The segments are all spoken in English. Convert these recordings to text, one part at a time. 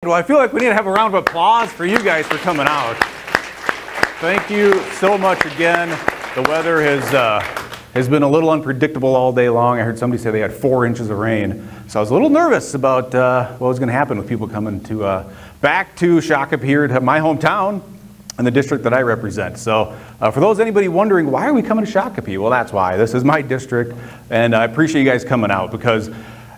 Well, I feel like we need to have a round of applause for you guys for coming out. Thank you so much again. The weather has been a little unpredictable all day long. I heard somebody say they had 4 inches of rain. So I was a little nervous about what was going to happen with people coming to back to Shakopee here to my hometown and the district that I represent. So for those anybody wondering, why are we coming to Shakopee? Well, that's why. This is my district, and I appreciate you guys coming out because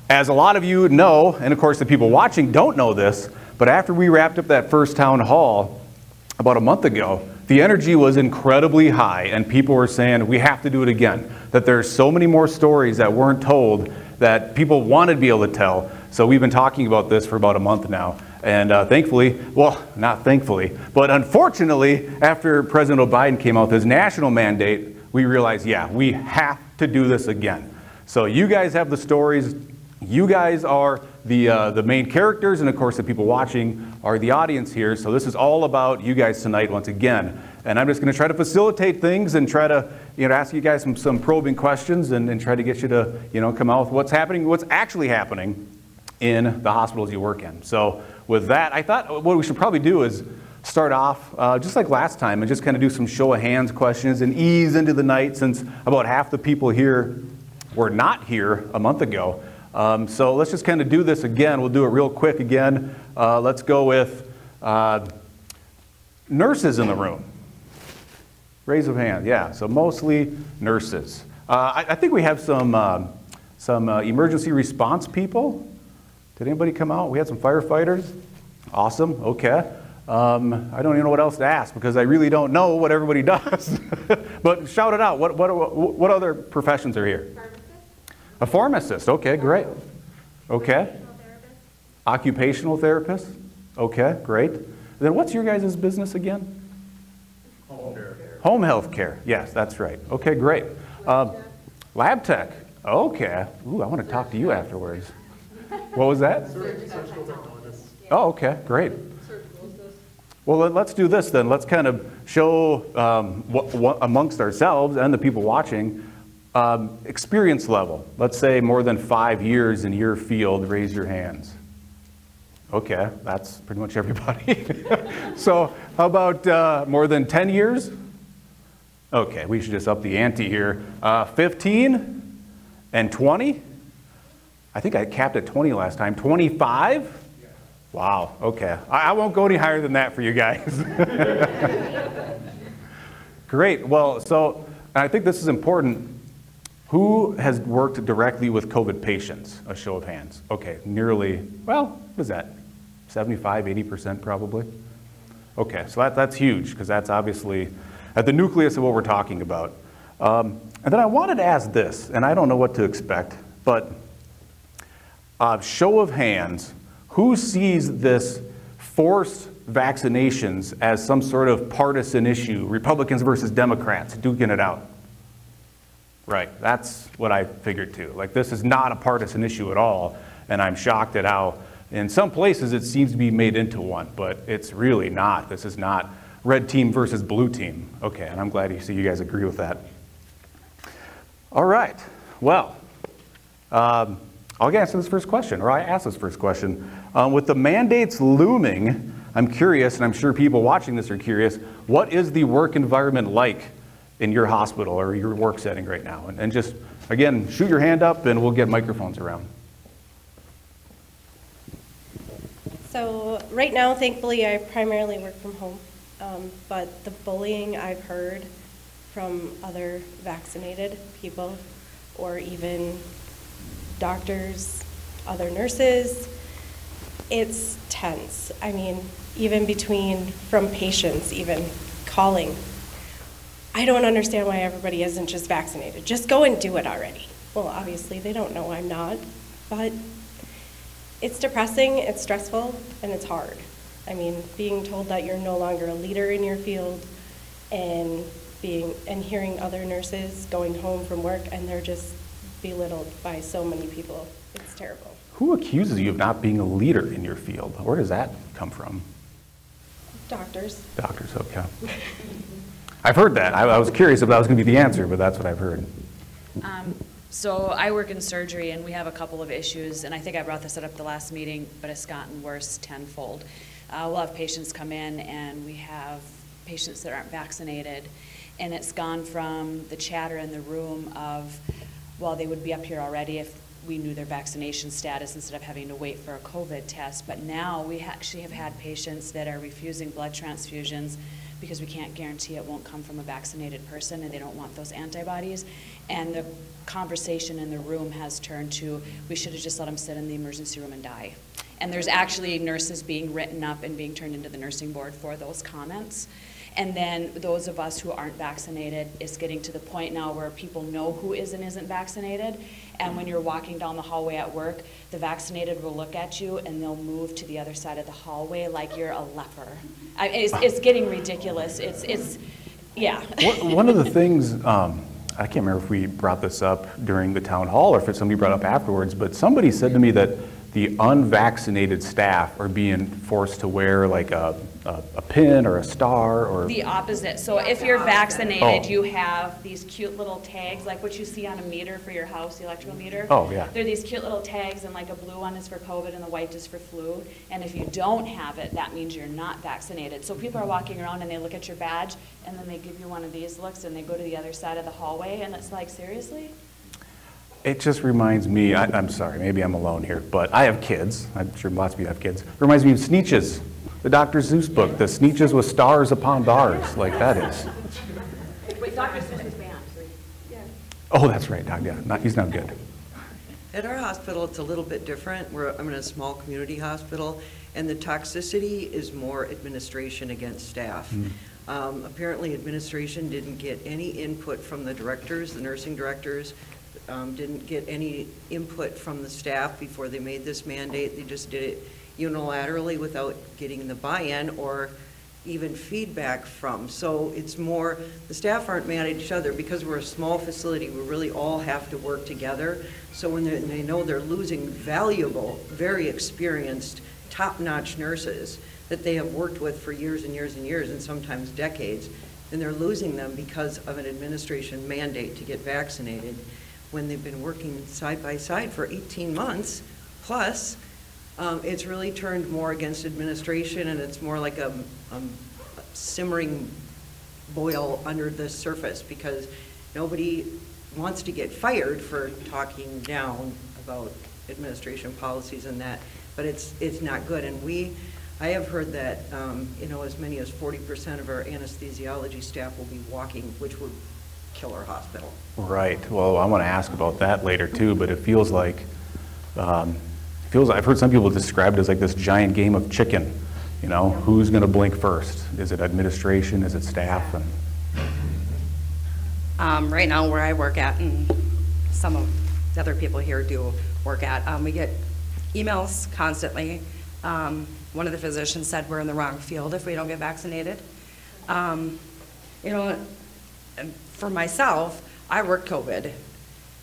as a lot of you know, and of course the people watching don't know this, but after we wrapped up that first town hall about a month ago, the energy was incredibly high, and people were saying, we have to do it again. That there's so many more stories that weren't told that people wanted to be able to tell. So we've been talking about this for about a month now. And thankfully, well, not thankfully, but unfortunately, after President Biden came out with his national mandate, we realized, yeah, we have to do this again. So you guys have the stories. You guys are the main characters, and of course the people watching are the audience here. So this is all about you guys tonight once again. And I'm just going to try to facilitate things and try to ask you guys some probing questions and try to get you to come out with what's happening, what's actually happening in the hospitals you work in. So with that, I thought what we should probably do is start off just like last time and just kind of do some show of hands questions and ease into the night, since about half the people here were not here a month ago. So let's just kind of do this again. We'll do it real quick again. Let's go with nurses in the room. Raise of hand. Yeah, so mostly nurses. I think we have some emergency response people. Did anybody come out? We had some firefighters. Awesome. Okay. I don't even know what else to ask because I really don't know what everybody does. But shout it out. What other professions are here? A pharmacist, okay, great. Okay. Occupational therapist, okay, great. Then what's your guys' business again? Home care. Home health care, yes, that's right. Okay, great. Lab tech, okay. Ooh, I want to talk to you afterwards. What was that? Surgical technologist. Oh, okay, great. Well, let's do this then. Let's kind of show what amongst ourselves and the people watching, experience level. Let's say more than 5 years in your field, raise your hands. Okay, that's pretty much everybody. So how about more than 10 years? Okay, we should just up the ante here. 15 and 20? I think I capped at 20 last time. 25? Yeah. Wow, okay. I won't go any higher than that for you guys. Great, well, so I think this is important. Who has worked directly with COVID patients? A show of hands. Okay, nearly, well, what is that? 75, 80% probably? Okay, so that's huge because that's obviously at the nucleus of what we're talking about. And then I wanted to ask this, and I don't know what to expect, but show of hands, who sees this forced vaccinations as some sort of partisan issue, Republicans versus Democrats, duking it out? Right, that's what I figured too. Like, this is not a partisan issue at all, and I'm shocked at how in some places it seems to be made into one, but it's really not. This is not red team versus blue team. Okay, and I'm glad to see you guys agree with that. All right, well, I'll answer this first question, or I asked this first question. With the mandates looming, I'm curious, and I'm sure people watching this are curious, what is the work environment like in your hospital or your work setting right now? And just, again, shoot your hand up and we'll get microphones around. So right now, thankfully, I primarily work from home, but the bullying I've heard from other vaccinated people or even doctors, other nurses, it's tense. I mean, even from patients, even calling. I don't understand why everybody isn't just vaccinated. Just go and do it already. Well, obviously they don't know I'm not, but it's depressing, it's stressful, and it's hard. I mean, being told that you're no longer a leader in your field and hearing other nurses going home from work and they're just belittled by so many people. It's terrible. Who accuses you of not being a leader in your field? Where does that come from? Doctors. Doctors, okay. I've heard that. I was curious if that was going to be the answer, but that's what I've heard. So I work in surgery, and we have a couple of issues, and I think I brought this up the last meeting, but it's gotten worse tenfold. We'll have patients come in, and we have patients that aren't vaccinated, and it's gone from the chatter in the room of, well, they would be up here already if we knew their vaccination status instead of having to wait for a COVID test. But now we actually have had patients that are refusing blood transfusions because we can't guarantee it won't come from a vaccinated person, and they don't want those antibodies. And the conversation in the room has turned to, we should have just let them sit in the emergency room and die. And there's actually nurses being written up and being turned into the nursing board for those comments. And then those of us who aren't vaccinated, it's getting to the point now where people know who is and isn't vaccinated. And when you're walking down the hallway at work, the vaccinated will look at you and they'll move to the other side of the hallway like you're a leper. It's getting ridiculous. It's yeah. One of the things, I can't remember if we brought this up during the town hall or if it's somebody brought up afterwards, but somebody said to me that the unvaccinated staff are being forced to wear like a pin or a star or... The opposite. So if you're vaccinated, you have these cute little tags, like what you see on a meter for your house, the electrical meter. Oh, yeah. They're these cute little tags, and like a blue one is for COVID and the white is for flu. And if you don't have it, that means you're not vaccinated. So people are walking around and they look at your badge, and then they give you one of these looks, and they go to the other side of the hallway, and it's like, seriously? It just reminds me, I'm sorry, maybe I'm alone here, but I have kids. I'm sure lots of you have kids. It reminds me of Sneetches, the Dr. Seuss book, the Sneetches with stars upon bars, like that is. Wait, Dr. Seuss is banned. Yeah. Oh, that's right, Doc, yeah, he's not good. At our hospital, it's a little bit different. I'm in a small community hospital, and the toxicity is more administration against staff. Apparently, administration didn't get any input from the directors, the nursing directors, didn't get any input from the staff before they made this mandate. They just did it unilaterally without getting the buy-in or even feedback from. So it's more, the staff aren't mad at each other because we're a small facility. We really all have to work together. So when they know they're losing valuable, very experienced, top-notch nurses that they have worked with for years and years and years, and sometimes decades, and they're losing them because of an administration mandate to get vaccinated, when they've been working side by side for 18 months, plus it's really turned more against administration, and it's more like a simmering boil under the surface because nobody wants to get fired for talking down about administration policies and that, but it's not good. And I have heard that as many as 40% of our anesthesiology staff will be walking, which would kill our hospital. Right. Well, I want to ask about that later too, but it feels like, I've heard some people describe it as like this giant game of chicken. You know, who's going to blink first? Is it administration? Is it staff? And right now where I work at, and some of the other people here do work at, we get emails constantly. One of the physicians said we're in the wrong field if we don't get vaccinated. For myself, I worked COVID.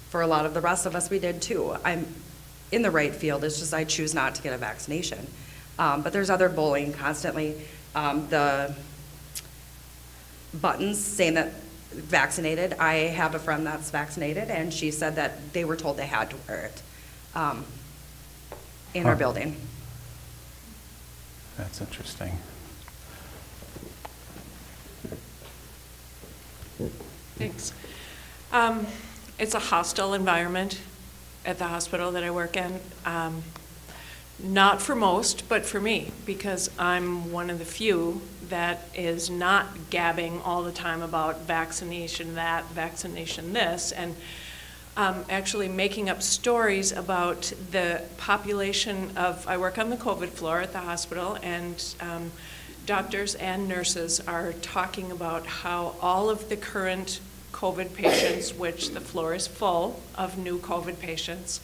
For a lot of the rest of us, we did too. I'm in the right field, it's just I choose not to get a vaccination. But there's other bullying constantly. The buttons saying that vaccinated, I have a friend that's vaccinated, and she said that they were told they had to wear it in our building. That's interesting. Thanks. It's a hostile environment at the hospital that I work in. Not for most, but for me, because I'm one of the few that is not gabbing all the time about vaccination that, vaccination this, and actually making up stories about the population of, I work on the COVID floor at the hospital, and doctors and nurses are talking about how all of the current COVID patients, which the floor is full of new COVID patients,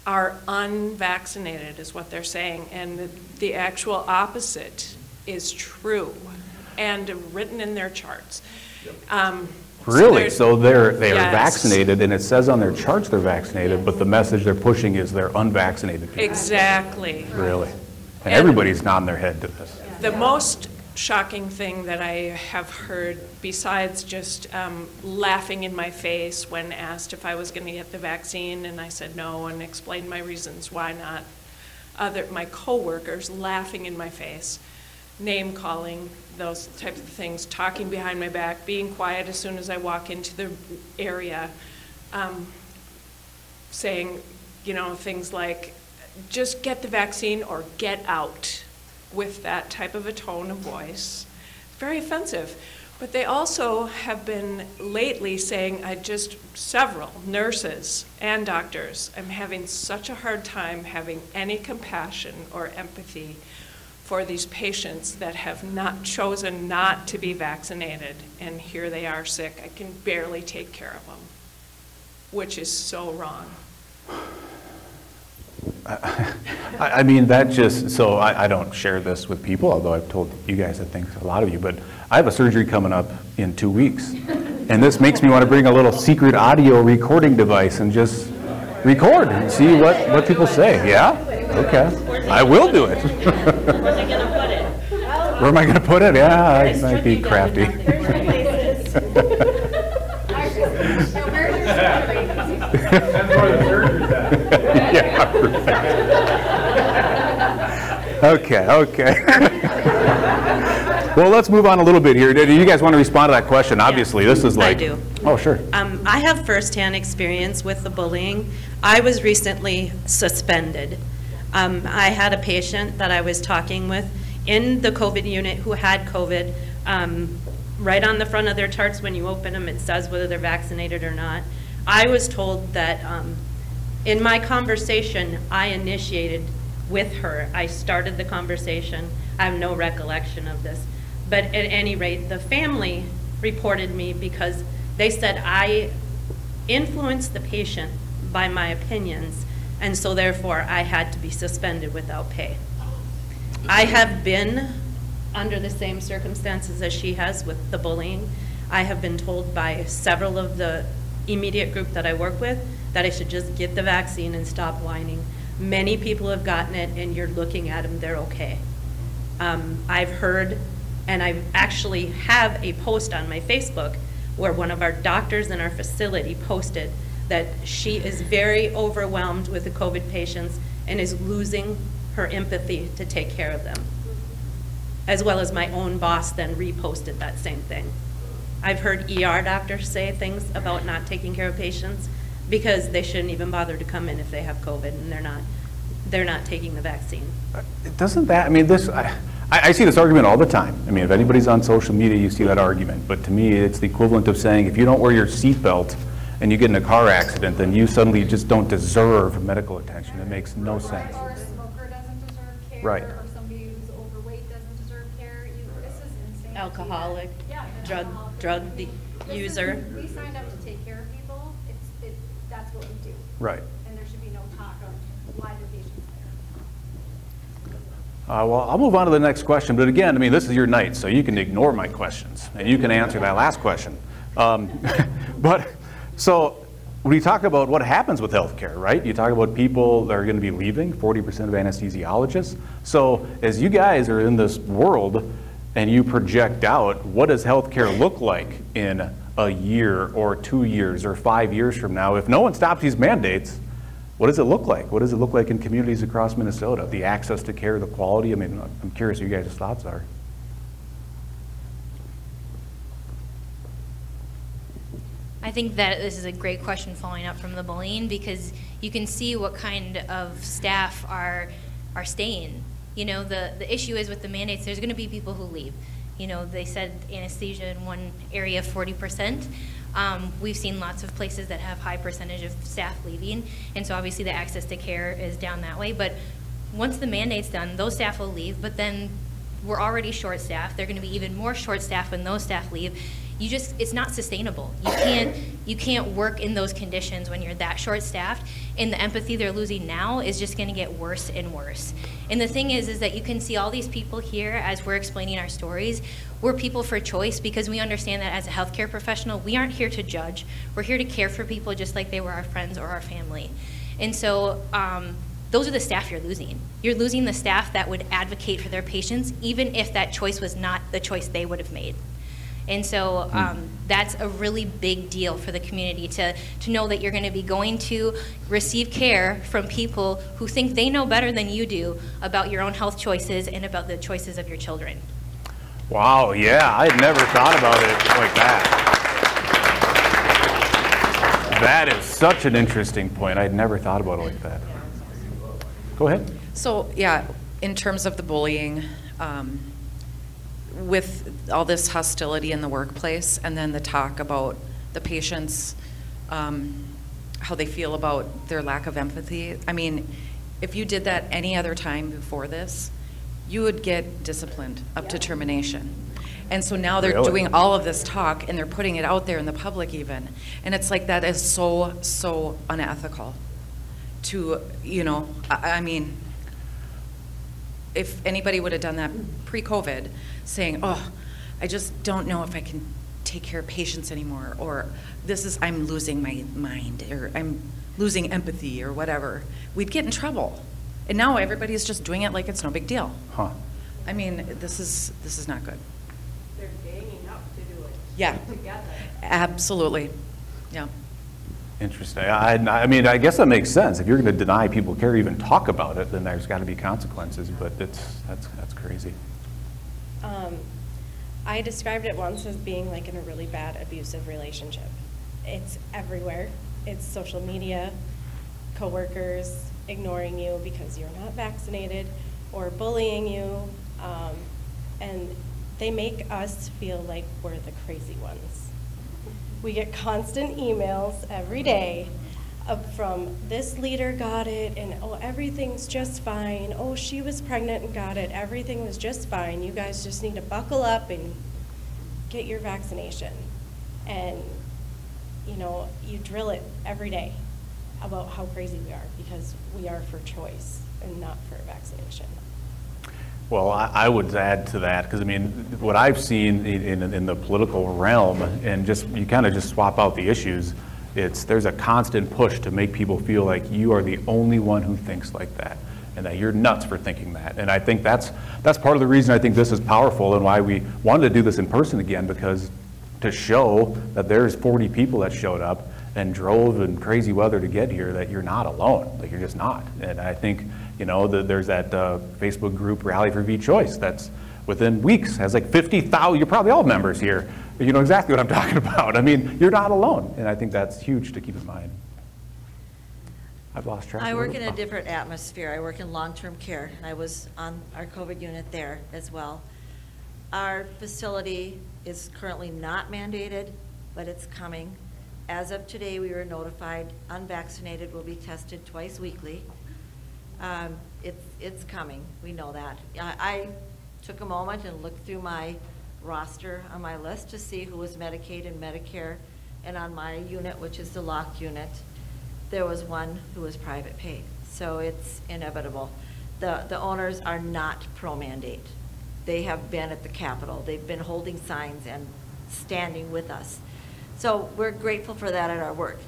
are unvaccinated, is what they're saying, and the actual opposite is true and written in their charts. Really? So they are yes. vaccinated, and it says on their charts they're vaccinated, but the message they're pushing is they're unvaccinated people. Exactly. Really? And everybody's nodding their head to this. The most shocking thing that I have heard, besides just laughing in my face when asked if I was going to get the vaccine, and I said no and explained my reasons why not. My coworkers laughing in my face, name calling, those types of things, talking behind my back, being quiet as soon as I walk into the area, saying, you know, things like, just get the vaccine or get out, with that type of a tone of voice. Very offensive. But they also have been lately saying, several nurses and doctors, I'm having such a hard time having any compassion or empathy for these patients that have not chosen not to be vaccinated, and here they are sick. I can barely take care of them, which is so wrong. I mean, that just, so I don't share this with people, although I've told you guys, I think a lot of you, but I have a surgery coming up in 2 weeks. And this makes me want to bring a little secret audio recording device and just record and see what people say. Yeah? Okay. I will do it. Where are they going to put it? Where am I going to put it? Yeah, I might be crafty. Yeah, okay. Well, let's move on a little bit here. Do you guys want to respond to that question? Obviously, this is like... I do. Oh, sure. I have firsthand experience with the bullying. I was recently suspended. I had a patient that I was talking with in the COVID unit who had COVID. Right on the front of their charts, when you open them, it says whether they're vaccinated or not. I was told that in my conversation, I initiated with her. I started the conversation. I have no recollection of this. But at any rate, the family reported me because they said I influenced the patient by my opinions, and so therefore I had to be suspended without pay. I have been under the same circumstances as she has with the bullying. I have been told by several of the immediate group that I work with that I should just get the vaccine and stop whining. Many people have gotten it, and you're looking at them, they're okay. I've heard, and I actually have a post on my Facebook where one of our doctors in our facility posted that she is very overwhelmed with the COVID patients and is losing her empathy to take care of them. As well as my own boss then reposted that same thing. I've heard ER doctors say things about not taking care of patients because they shouldn't even bother to come in if they have COVID and they're not taking the vaccine. Doesn't that, I mean, I see this argument all the time. I mean, if anybody's on social media, you see that argument. But to me, it's the equivalent of saying if you don't wear your seatbelt and you get in a car accident, then you suddenly just don't deserve medical attention. It makes no sense. Or a smoker doesn't deserve care. Right. Or somebody who's overweight doesn't deserve care. This is insane. Alcoholic, Yeah, drug user. We signed up to take care of people. That's what we do. Right. And there should be no talk of why the patient's there. Well, I'll move on to the next question. But again, I mean, this is your night, so you can ignore my questions, and you can answer that last question. So when you talk about what happens with healthcare, right? You talk about people that are going to be leaving, 40% of anesthesiologists. So as you guys are in this world and you project out, what does healthcare look like in a year or 2 years or 5 years from now? If no one stops these mandates, what does it look like? What does it look like in communities across Minnesota? The access to care, the quality? I mean, I'm curious what you guys' thoughts are. I think that this is a great question following up from the bullying, because you can see what kind of staff are staying. You know, the issue is with the mandates, there's going to be people who leave. You know, they said anesthesia in one area 40%. We've seen lots of places that have high percentage of staff leaving, and so obviously the access to care is down that way. But once the mandate's done, those staff will leave, but then we're already short-staffed. They're going to be even more short-staffed when those staff leave. It's not sustainable. You can't work in those conditions when you're that short-staffed, and the empathy they're losing now is just going to get worse and worse. And the thing is that you can see all these people here as we're explaining our stories. We're people for choice because we understand that as a healthcare professional, we aren't here to judge. We're here to care for people just like they were our friends or our family. And so those are the staff you're losing. You're losing the staff that would advocate for their patients, even if that choice was not the choice they would have made. And so that's a really big deal for the community to know that you're going to be going to receive care from people who think they know better than you do about your own health choices and about the choices of your children. Wow, yeah, I had never thought about it like that. That is such an interesting point. I had never thought about it like that. Go ahead. So, yeah, in terms of the bullying, with all this hostility in the workplace, and then the talk about the patients, how they feel about their lack of empathy. I mean, if you did that any other time before this, you would get disciplined up to termination. And so now they're doing all of this talk, and they're putting it out there in the public even. And it's like, that is so, so unethical to, you know, I mean, if anybody would have done that pre-COVID, saying, oh, I just don't know if I can take care of patients anymore, or I'm losing my mind, or I'm losing empathy, or whatever, we'd get in trouble. And now everybody's just doing it like it's no big deal. Huh. I mean, this is not good. They're ganging up to do it. Yeah. Together. Absolutely. Yeah. Interesting. I mean, I guess that makes sense. If you're going to deny people care, even talk about it, then there's got to be consequences. But that's crazy. I described it once as being like in a really bad abusive relationship. It's everywhere. It's social media, coworkers ignoring you because you're not vaccinated, or bullying you, and they make us feel like we're the crazy ones. We get constant emails every day from this leader got it, and oh, everything's just fine. Oh, she was pregnant and got it. Everything was just fine. You guys just need to buckle up and get your vaccination. And, you know, you drill it every day about how crazy we are, because we are for choice and not for vaccination. Well, I would add to that, because I mean, what I've seen in the political realm, and just you kind of just swap out the issues, there's a constant push to make people feel like you are the only one who thinks like that, and that you're nuts for thinking that. And I think that's part of the reason I think this is powerful, and why we wanted to do this in person again, because to show that there's 40 people that showed up and drove in crazy weather to get here, that you're not alone, like you're just not. And I think, you know, there's that Facebook group, Rally for V-Choice, that's within weeks has like 50,000, you're probably all members here. You know exactly what I'm talking about. I mean, you're not alone, and I think that's huge to keep in mind. I've lost track. I work in a different atmosphere. I work in long-term care, and I was on our COVID unit there as well. Our facility is currently not mandated, but it's coming. As of today, we were notified unvaccinated will be tested twice weekly. It's coming. We know that. I took a moment and looked through my roster on my list to see who was Medicaid and Medicare, and on my unit, which is the locked unit, there was one who was private paid. So it's inevitable. The owners are not pro-mandate. They have been at the Capitol. They've been holding signs and standing with us. So we're grateful for that at our work.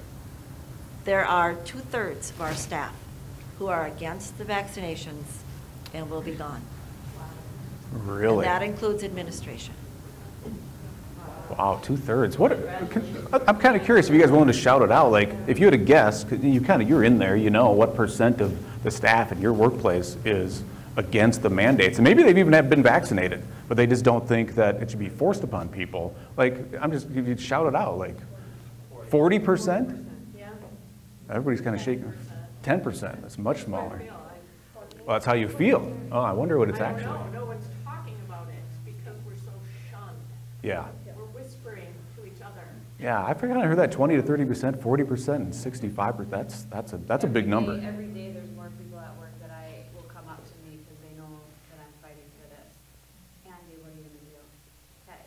There are 2/3 of our staff who are against the vaccinations and will be gone. Really? And that includes administration. Wow, 2/3. What? I'm kind of curious if you guys are willing to shout it out. Like, if you had a guess, you're in there, you know, what percent of the staff in your workplace is against the mandates, and maybe they've even been vaccinated, but they just don't think that it should be forced upon people. Like, if you shout it out, like 40%? Yeah. Everybody's kind of shaking. 10%. That's much smaller. Well, that's how you feel. Oh, I wonder what it's actually. No one's talking about it because we're so shunned. Yeah. We're whispering to each other. Yeah, I forgot I heard that 20 to 30%, 40%, and 65%. That's a big number. Every day there's more people at work that will come up to me because they know that I'm fighting for this. Andy, what are you going to do?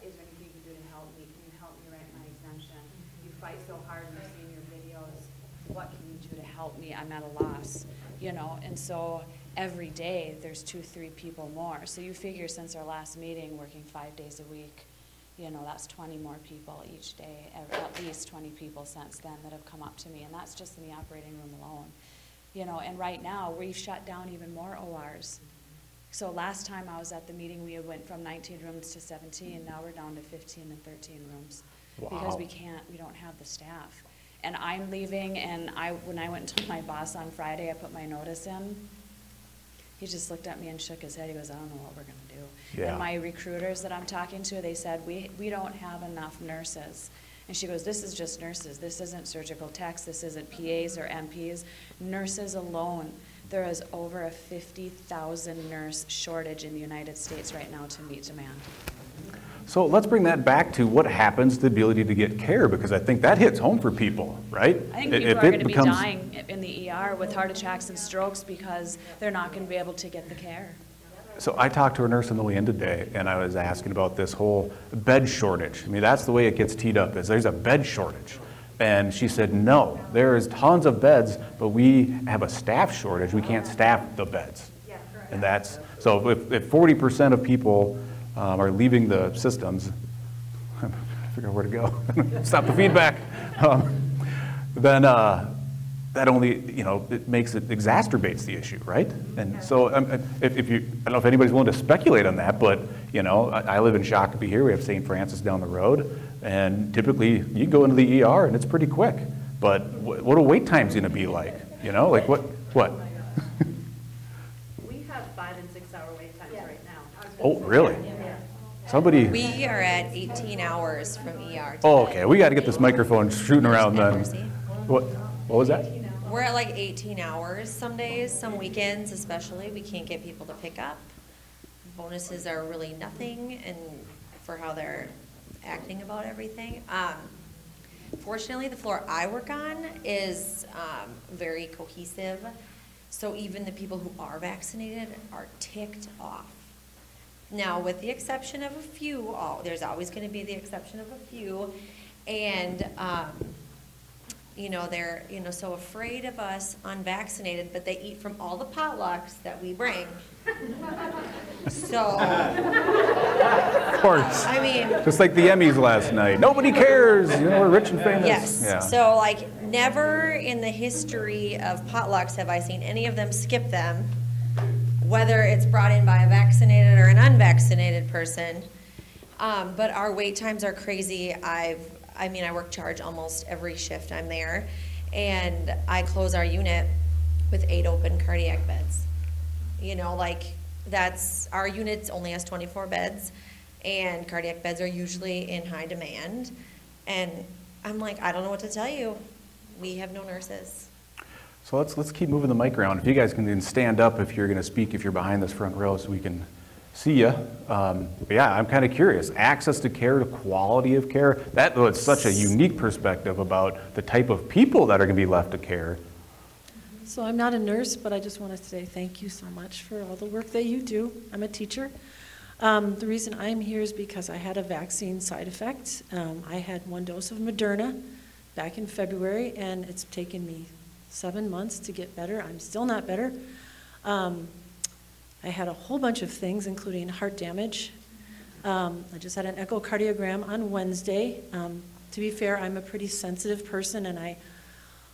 Is there anything you can do to help me? Can you help me write my exemption? You fight so hard, you've seen your videos. What can you do to help me? I'm at a loss, you know? And so every day there's 2-3 people more. So you figure since our last meeting, working 5 days a week, you know, that's 20 more people each day, at least 20 people since then that have come up to me, and that's just in the operating room alone. You know, and right now, we've shut down even more ORs. So last time I was at the meeting, we went from 19 rooms to 17, now we're down to 15 and 13 rooms. Wow. Because we don't have the staff. And I'm leaving, and when I went and told my boss on Friday, I put my notice in, he just looked at me and shook his head. He goes, I don't know what we're gonna do. Yeah. And my recruiters that I'm talking to, they said, we don't have enough nurses. And she goes, this is just nurses. This isn't surgical techs. This isn't PAs or MPs. Nurses alone, there is over a 50,000 nurse shortage in the United States right now to meet demand. So let's bring that back to what happens to the ability to get care, because I think that hits home for people, right? I think people are going to be dying in the ER with heart attacks and strokes because they're not going to be able to get the care. So I talked to a nurse on the way in today, and I was asking about this whole bed shortage. I mean, that's the way it gets teed up, is there's a bed shortage. And she said, no, there is tons of beds, but we have a staff shortage. We can't staff the beds. And that's, so if 40% of people are leaving the systems, I figure out where to go, stop the feedback, then that only, it makes it exacerbates the issue, right? And so if you, I don't know if anybody's willing to speculate on that, but I live in Shakopee here. We have St. Francis down the road, and typically you go into the ER and it's pretty quick. But what are wait times going to be like? Like what? We have 5 and 6 hour wait times right now. Oh, really? Somebody. We are at 18 hours from ER. Oh, okay. We got to get this microphone shooting around then. What was that? We're at like 18 hours some days, some weekends especially. We can't get people to pick up. Bonuses are really nothing, and for how they're acting about everything. Fortunately, the floor I work on is very cohesive. So even the people who are vaccinated are ticked off. Now, with the exception of a few, there's always going to be the exception of a few, and they're so afraid of us unvaccinated, but they eat from all the potlucks that we bring. So, of course. I mean, just like the Emmys last night. Nobody cares. We're rich and famous. Yes. Yeah. So, never in the history of potlucks have I seen any of them skip them, whether it's brought in by a vaccinated or an unvaccinated person. But our wait times are crazy. I work charge almost every shift I'm there, and I close our unit with 8 open cardiac beds. Our unit only has 24 beds, and cardiac beds are usually in high demand. And I'm like, I don't know what to tell you. We have no nurses. So let's keep moving the mic around. If you guys can stand up if you're going to speak, if you're behind this front row, so we can see you. Yeah, I'm kind of curious. Access to care, to quality of care. That's such a unique perspective about the type of people that are going to be left to care. So I'm not a nurse, but I just want to say thank you so much for all the work that you do. I'm a teacher. The reason I'm here is because I had a vaccine side effect. I had 1 dose of Moderna back in February, and it's taken me 7 months to get better. I'm still not better. I had a whole bunch of things, including heart damage. I just had an echocardiogram on Wednesday. To be fair, I'm a pretty sensitive person, and I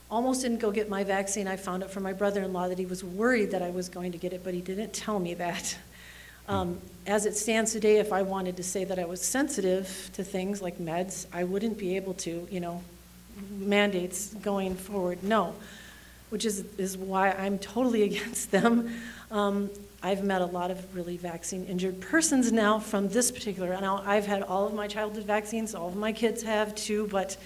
almost didn't go get my vaccine. I found out from my brother-in-law that he was worried that I was going to get it, but he didn't tell me that. As it stands today, if I wanted to say that I was sensitive to things like meds, I wouldn't be able to, mandates going forward, no. Which is why I'm totally against them. I've met a lot of really vaccine-injured persons now from this particular. Now, I've had all of my childhood vaccines, all of my kids have too, but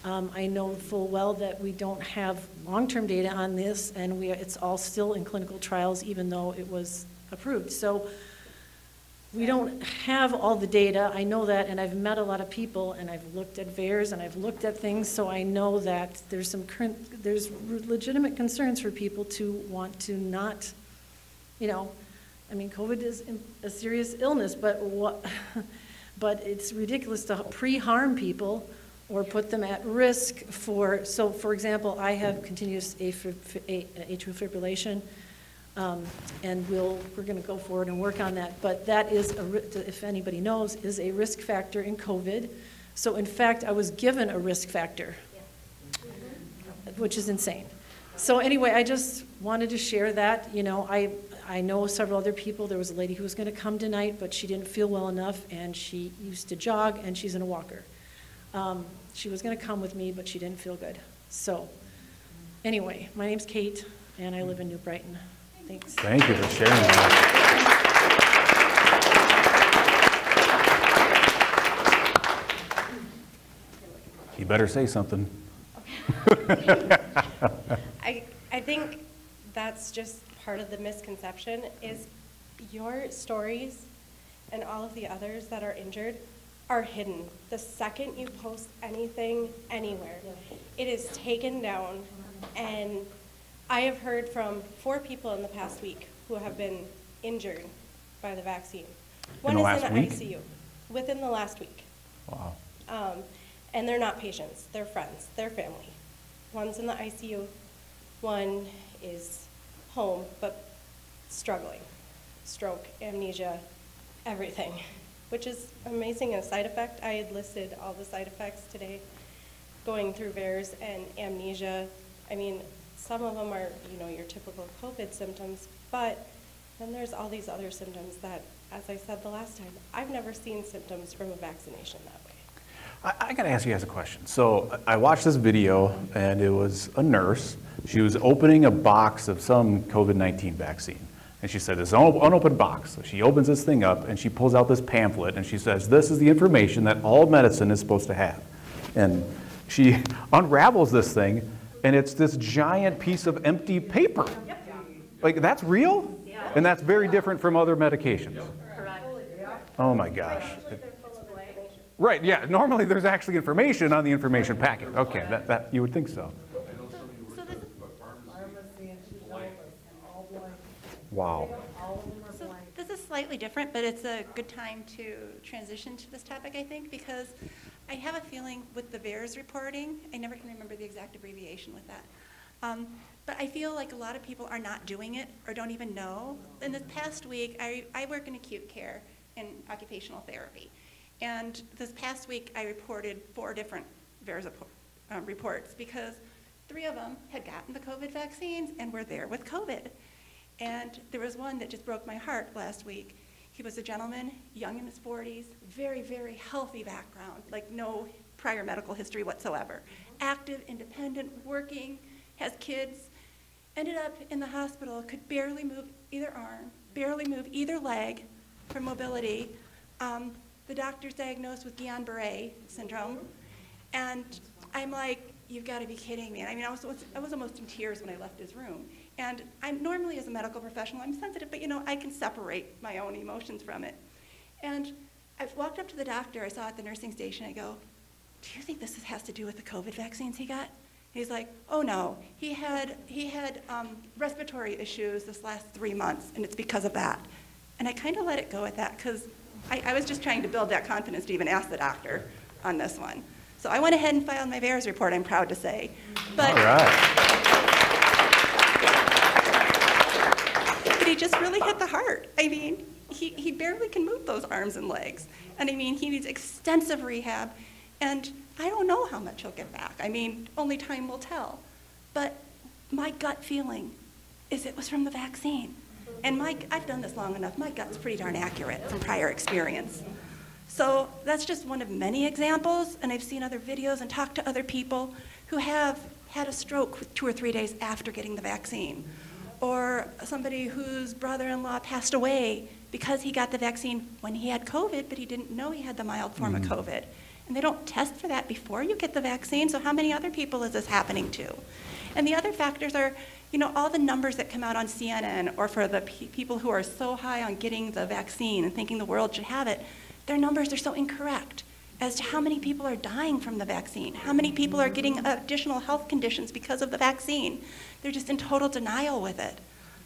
I know full well that we don't have long-term data on this, and it's all still in clinical trials, even though it was approved. So we don't have all the data. I know that, and I've met a lot of people, and I've looked at VAERS, and I've looked at things, so I know that there's legitimate concerns for people to want to not, COVID is a serious illness, but it's ridiculous to pre-harm people or put them at risk for example, I have continuous atrial fibrillation. And we're going to go forward and work on that. But that is, if anybody knows, is a risk factor in COVID. So in fact, I was given a risk factor, which is insane. So anyway, I just wanted to share that. You know, I know several other people. There was a lady who was going to come tonight, but she didn't feel well enough, and she used to jog, and she's in a walker. She was going to come with me, but she didn't feel good. So anyway, my name's Kate, and I live in New Brighton. Thanks. Thank you for sharing that. You better say something. I think that's just part of the misconception is your stories and all of the others that are injured are hidden. The second you post anything anywhere, it is taken down. And I have heard from 4 people in the past week who have been injured by the vaccine. One is in the ICU within the last week. Wow. And they're not patients, they're friends, they're family. One's in the ICU, one is home, but struggling. Stroke, amnesia, everything, which is amazing. A side effect, I had listed all the side effects today, going through VAERS and amnesia. I mean, some of them are, you know, your typical COVID symptoms, but then there's all these other symptoms that, as I said the last time, I've never seen symptoms from a vaccination that way. I got to ask you guys a question. So I watched this video, and it was a nurse. She was opening a box of some COVID-19 vaccine. And she said, this unopened box. So she opens this thing up, and she pulls out this pamphlet, and she says, this is the information that all medicine is supposed to have. And she unravels this thing, and it's this giant piece of empty paper. Like, that's real? And that's very different from other medications. Oh my gosh. Right, yeah, normally there's actually information on the information packet. Okay, that you would think so. Wow. So this is slightly different, but it's a good time to transition to this topic, I think, because I have a feeling with the VAERS reporting, I never can remember the exact abbreviation with that, but I feel like a lot of people are not doing it or don't even know. In this past week, I work in acute care in occupational therapy. And this past week, I reported 4 different VAERS reports because 3 of them had gotten the COVID vaccines and were there with COVID. And there was one that just broke my heart last week. He was a gentleman, young in his 40s, very, very healthy background, like no prior medical history whatsoever. Active, independent, working, has kids, ended up in the hospital, could barely move either arm, barely move either leg for mobility. The doctor's diagnosed with Guillain-Barré syndrome, and I'm like, you've got to be kidding me. I mean, I was almost in tears when I left his room. And I'm normally, as a medical professional, I'm sensitive, but you know, I can separate my own emotions from it. And I walked up to the doctor, I saw at the nursing station, I go, do you think this has to do with the COVID vaccines he got? He's like, oh no, he had respiratory issues this last 3 months, and it's because of that. And I kind of let it go at that, because I was just trying to build that confidence to even ask the doctor on this one. So I went ahead and filed my VAERS report, I'm proud to say. But, all right. But he just really hit the heart. I mean, he barely can move those arms and legs. And I mean, he needs extensive rehab. And I don't know how much he'll get back. I mean, only time will tell. But my gut feeling is it was from the vaccine. And I've done this long enough. My gut's pretty darn accurate from prior experience. So that's just one of many examples, and I've seen other videos and talked to other people who have had a stroke 2 or 3 days after getting the vaccine, or somebody whose brother-in-law passed away because he got the vaccine when he had COVID, but he didn't know he had the mild form of COVID. And they don't test for that before you get the vaccine, so how many other people is this happening to? And the other factors are, you know, all the numbers that come out on CNN, or for the people who are so high on getting the vaccine and thinking the world should have it, their numbers are so incorrect as to how many people are dying from the vaccine, how many people are getting additional health conditions because of the vaccine. They're just in total denial with it.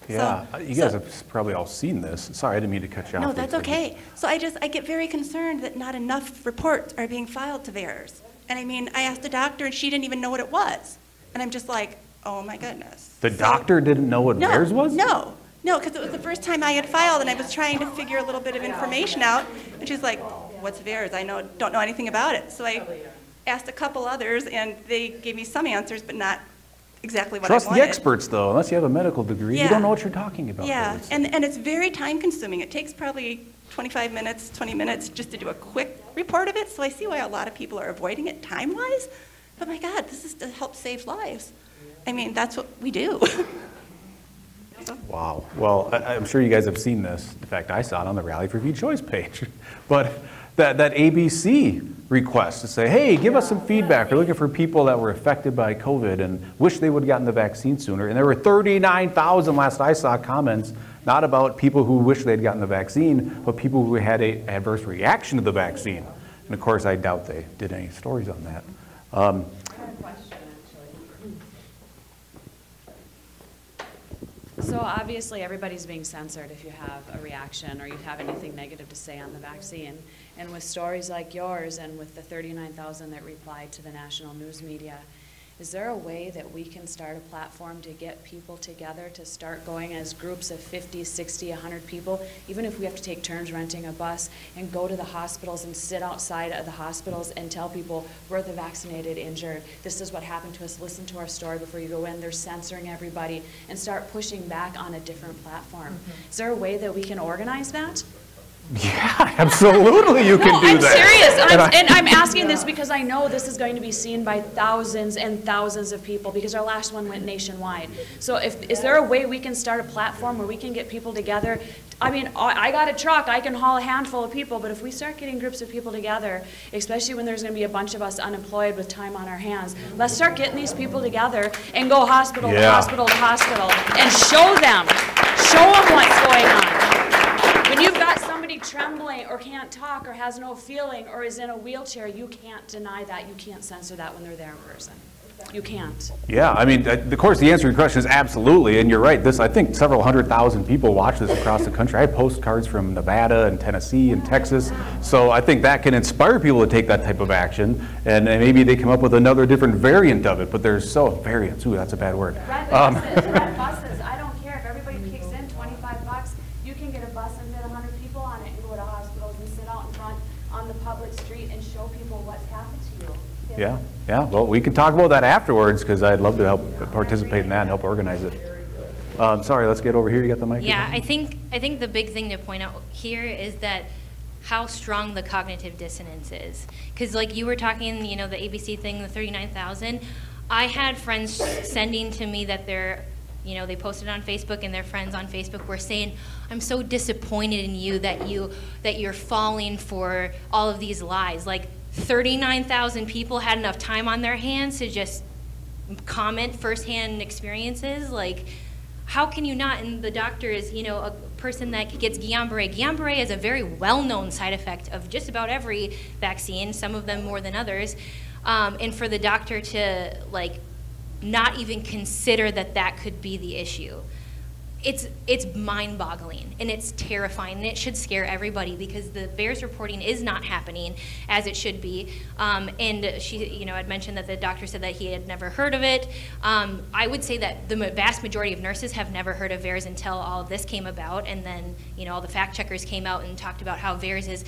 Yeah, you guys have probably all seen this. Sorry, I didn't mean to cut you off. No, that's okay. So I get very concerned that not enough reports are being filed to VAERS. And I mean, I asked the doctor and she didn't even know what it was. And I'm just like, oh my goodness. The doctor didn't know what VAERS was? No, because it was the first time I had filed and I was trying to figure a little bit of information out. And she's like, what's VAERS? I don't know anything about it. So I asked a couple others and they gave me some answers, but not exactly what I Trust wanted. the experts, though. Unless you have a medical degree, you Yeah. don't know what you're talking about. Yeah, Liz. and it's very time consuming. It takes probably 25 minutes, 20 minutes just to do a quick report of it. So I see why a lot of people are avoiding it time-wise. But my God, this is to help save lives. I mean, that's what we do. Wow. Well, I'm sure you guys have seen this. In fact, I saw it on the Rally for V Choice page. But that ABC request to say, hey, give us some feedback. We're looking for people that were affected by COVID and wish they would have gotten the vaccine sooner. And there were 39,000 last I saw comments, not about people who wish they'd gotten the vaccine, but people who had an adverse reaction to the vaccine. And of course, I doubt they did any stories on that. So obviously, everybody's being censored if you have a reaction or you have anything negative to say on the vaccine. And with stories like yours and with the 39,000 that replied to the national news media, is there a way that we can start a platform to get people together to start going as groups of 50, 60, 100 people, even if we have to take turns renting a bus and go to the hospitals and sit outside of the hospitals and tell people we're the vaccinated injured, this is what happened to us, listen to our story before you go in, they're censoring everybody, and start pushing back on a different platform. Is there a way that we can organize that? Yeah, absolutely you can do I'm that. serious. And I'm asking this because I know this is going to be seen by thousands and thousands of people because our last one went nationwide. So is there a way we can start a platform where we can get people together? I mean, I got a truck, I can haul a handful of people, but if we start getting groups of people together, especially when there's going to be a bunch of us unemployed with time on our hands, let's start getting these people together and go hospital to hospital to hospital and show them what's going on. When you've got somebody trembling or can't talk or has no feeling or is in a wheelchair, you can't deny that. You can't censor that when they're there in person. You can't. Yeah, I mean, of course, the answer to your question is absolutely, and you're right. I think several 100,000 people watch this across the country. I have postcards from Nevada and Tennessee and Texas, so I think that can inspire people to take that type of action, and maybe they come up with another different variant of it, but there's variants. Ooh, that's a bad word. Red buses, I don't care. If everybody kicks in $25, you can get a bus and get 100 people on it and go to hospitals and sit out in front on the public street and show people what's happened to you. Yeah. Well, we can talk about that afterwards because I'd love to help participate in that and help organize it. Sorry, let's get over here. You got the mic? Yeah, I think the big thing to point out here is that how strong the cognitive dissonance is. Because like you were talking, the ABC thing, the 39,000, I had friends sending to me that they posted on Facebook and their friends on Facebook were saying, I'm so disappointed in you that you're falling for all of these lies. Like 39,000 people had enough time on their hands to just comment firsthand experiences. Like, how can you not? And the doctor is, a person that gets Guillain-Barré. Guillain-Barré is a very well-known side effect of just about every vaccine, some of them more than others. And for the doctor to, not even consider that could be the issue. It's mind-boggling and it's terrifying, and it should scare everybody because the VAERS reporting is not happening as it should be. And she, had mentioned that the doctor said that he had never heard of it. I would say that the vast majority of nurses have never heard of VAERS until all of this came about, and then all the fact checkers came out and talked about how VAERS is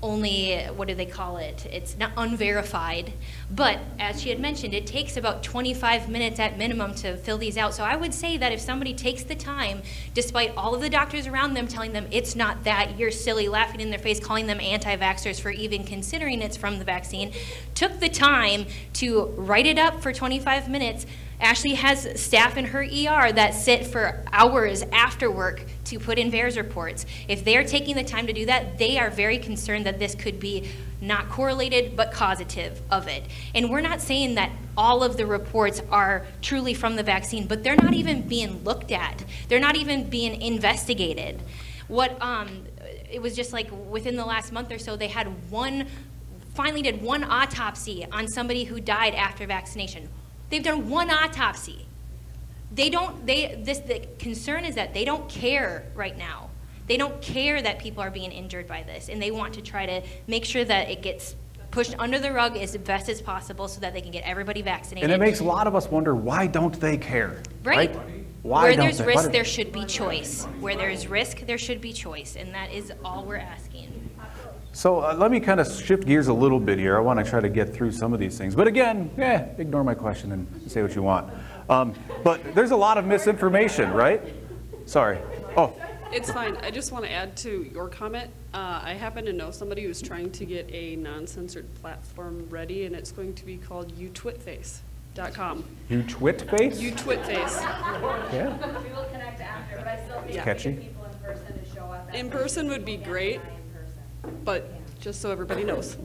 only, what do they call it? It's not unverified, but as she had mentioned, it takes about 25 minutes at minimum to fill these out. So I would say that if somebody takes the time, despite all of the doctors around them telling them it's not that, you're silly, laughing in their face, calling them anti-vaxxers for even considering it's from the vaccine, took the time to write it up for 25 minutes. Ashley has staff in her ER that sit for hours after work to put in VAERS reports. If they're taking the time to do that, they are very concerned that this could be not correlated, but causative of it. And we're not saying that all of the reports are truly from the vaccine, but they're not even being looked at. They're not even being investigated. It was just like within the last month or so, they had finally did one autopsy on somebody who died after vaccination. They've done one autopsy. The concern is that they don't care right now. They don't care that people are being injured by this, and they want to try to make sure that it gets pushed under the rug as best as possible so that they can get everybody vaccinated. And it makes a lot of us wonder, why don't they care? Right. Where there's risk, there should be choice. Where there's risk, there should be choice, and that is all we're asking. So let me kind of shift gears a little bit here. I want to try to get through some of these things. But again, ignore my question and say what you want. But there's a lot of misinformation, right? Sorry. Oh. It's fine. I just want to add to your comment. I happen to know somebody who's trying to get a non-censored platform ready, and it's going to be called utwitface.com. Utwitface? Utwitface. Yeah. We will connect after, but I still think Catchy. getting people in person to show up. In person would be great, but just so everybody knows.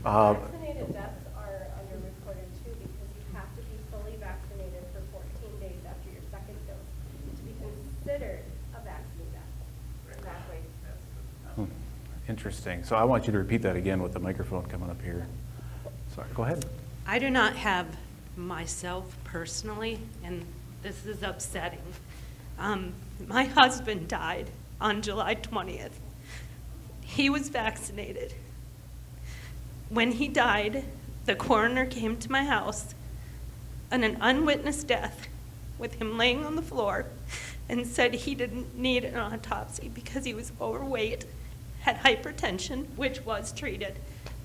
Vaccinated deaths are underreported too because you have to be fully vaccinated for 14 days after your second dose to be considered a vaccine death. Exactly. Interesting. So I want you to repeat that again with the microphone coming up here. Sorry, go ahead. I do not have myself personally, and this is upsetting. My husband died on July 20th. He was vaccinated. When he died, the coroner came to my house on an unwitnessed death with him laying on the floor and said he didn't need an autopsy because he was overweight, had hypertension, which was treated,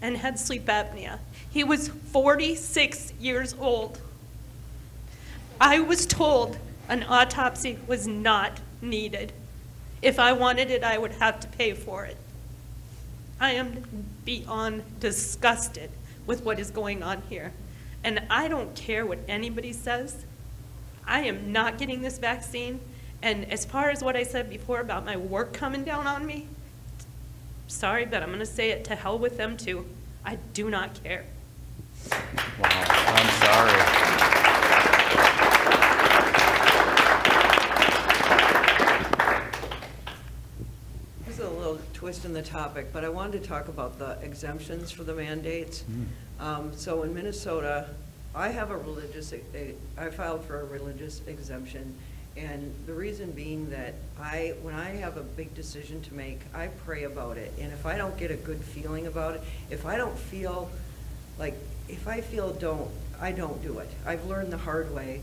and had sleep apnea. He was 46 years old. I was told an autopsy was not needed. If I wanted it, I would have to pay for it. I am beyond disgusted with what is going on here. And I don't care what anybody says. I am not getting this vaccine. And as far as what I said before about my work coming down on me, sorry, but I'm going to say it, to hell with them too. I do not care. Wow, I'm sorry. Twist in the topic, but I wanted to talk about the exemptions for the mandates. So in Minnesota, I filed for a religious exemption, and the reason being that when I have a big decision to make, I pray about it, and if I don't get a good feeling about it, if I don't feel like, I don't do it. I've learned the hard way.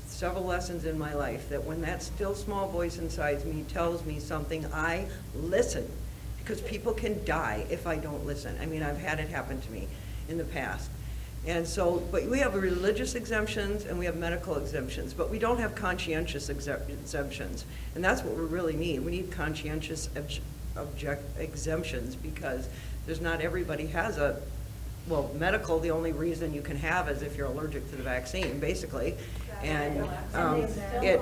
Several lessons in my life that when that still small voice inside me tells me something, I listen, because people can die if I don't listen. I mean, I've had it happen to me in the past. And so, but we have religious exemptions and we have medical exemptions, but we don't have conscientious exemptions. And that's what we really need. We need conscientious exemptions, because there's not everybody has medical, the only reason you can have is if you're allergic to the vaccine, basically. And at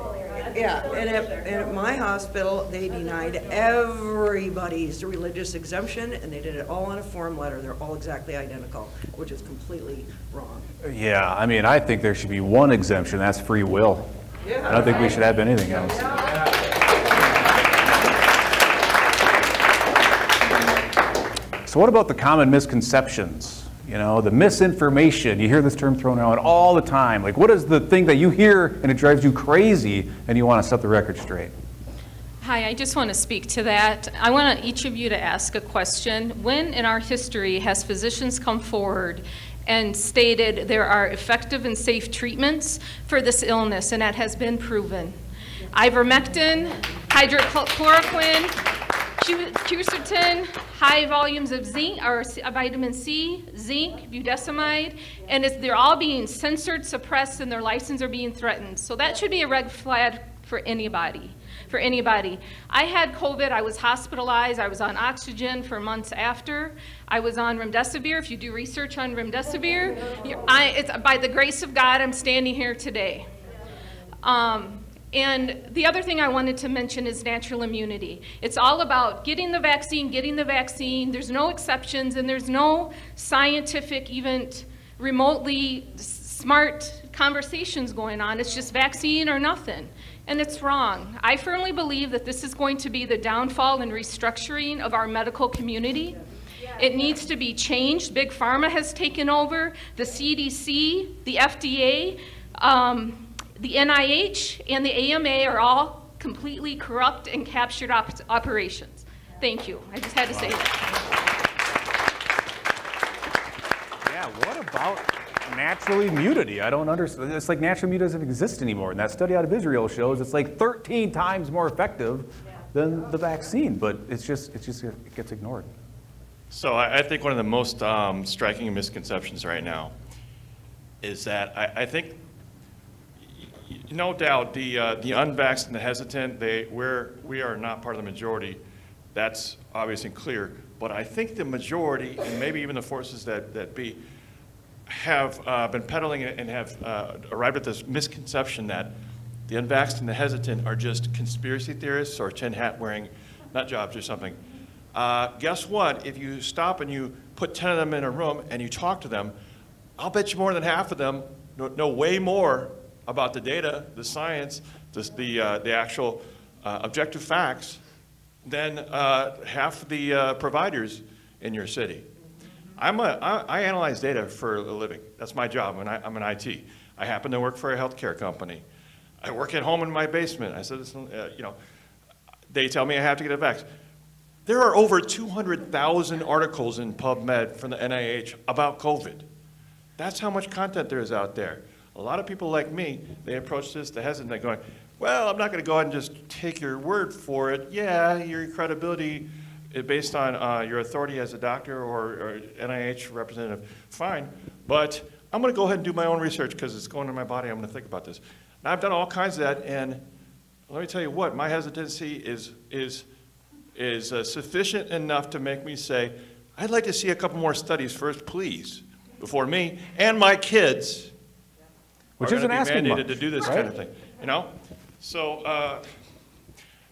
my hospital, they denied everybody's religious exemption, and they did it all on a form letter. They're all exactly identical, which is completely wrong. Yeah, I mean, I think there should be one exemption, that's free will. I don't think we should have anything else. So what about the common misconceptions? You know, the misinformation, you hear this term thrown out all the time. Like, what is the thing that you hear and it drives you crazy and you want to set the record straight? Hi, I just want to speak to that. I want each of you to ask a question. When in our history has physicians come forward and stated there are effective and safe treatments for this illness, and that has been proven? Ivermectin, hydrochloroquine, quercetin, high volumes of zinc or vitamin C, zinc, budesonide, and they're all being censored, suppressed, and their license are being threatened. So that should be a red flag for anybody. I had COVID, I was hospitalized, I was on oxygen for months after. I was on remdesivir. If you do research on remdesivir, it's by the grace of God I'm standing here today. And the other thing I wanted to mention is natural immunity. It's all about getting the vaccine, There's no exceptions, and there's no scientific, even remotely smart conversations going on. It's just vaccine or nothing. And it's wrong. I firmly believe that this is going to be the downfall and restructuring of our medical community. It needs to be changed. Big Pharma has taken over. The CDC, the FDA, the NIH and the AMA are all completely corrupt and captured operations. Thank you. I just had to say that. Yeah, what about natural immunity. I don't understand. It's like natural immunity doesn't exist anymore. And that study out of Israel shows it's like 13 times more effective than the vaccine, but it gets ignored. So I think one of the most striking misconceptions right now is that I think, no doubt, the unvaxxed and the hesitant, we are not part of the majority. That's obvious and clear. But I think the majority, and maybe even the forces that be, have been peddling and have arrived at this misconception that the unvaxxed and the hesitant are just conspiracy theorists or tin hat wearing nut jobs or something. Guess what? If you stop and you put 10 of them in a room and you talk to them, I'll bet you more than half of them know way more about the data, the science, the actual objective facts than half the providers in your city. I analyze data for a living. That's my job. I'm an IT. I happen to work for a healthcare company. I work at home in my basement. I said, they tell me I have to get a vaccine. There are over 200,000 articles in PubMed from the NIH about COVID. That's how much content there is out there. A lot of people like me, they approach this, the hesitant, going, well, I'm not going to go ahead and just take your word for it. Yeah, your credibility based on your authority as a doctor or NIH representative, fine. But I'm going to go ahead and do my own research because it's going in my body. I'm going to think about this. Now, I've done all kinds of that, and let me tell you what, my hesitancy is sufficient enough to make me say, I'd like to see a couple more studies first, please, before me and my kids Which isn't asking mandated much, to do this right? kind of thing. You know, so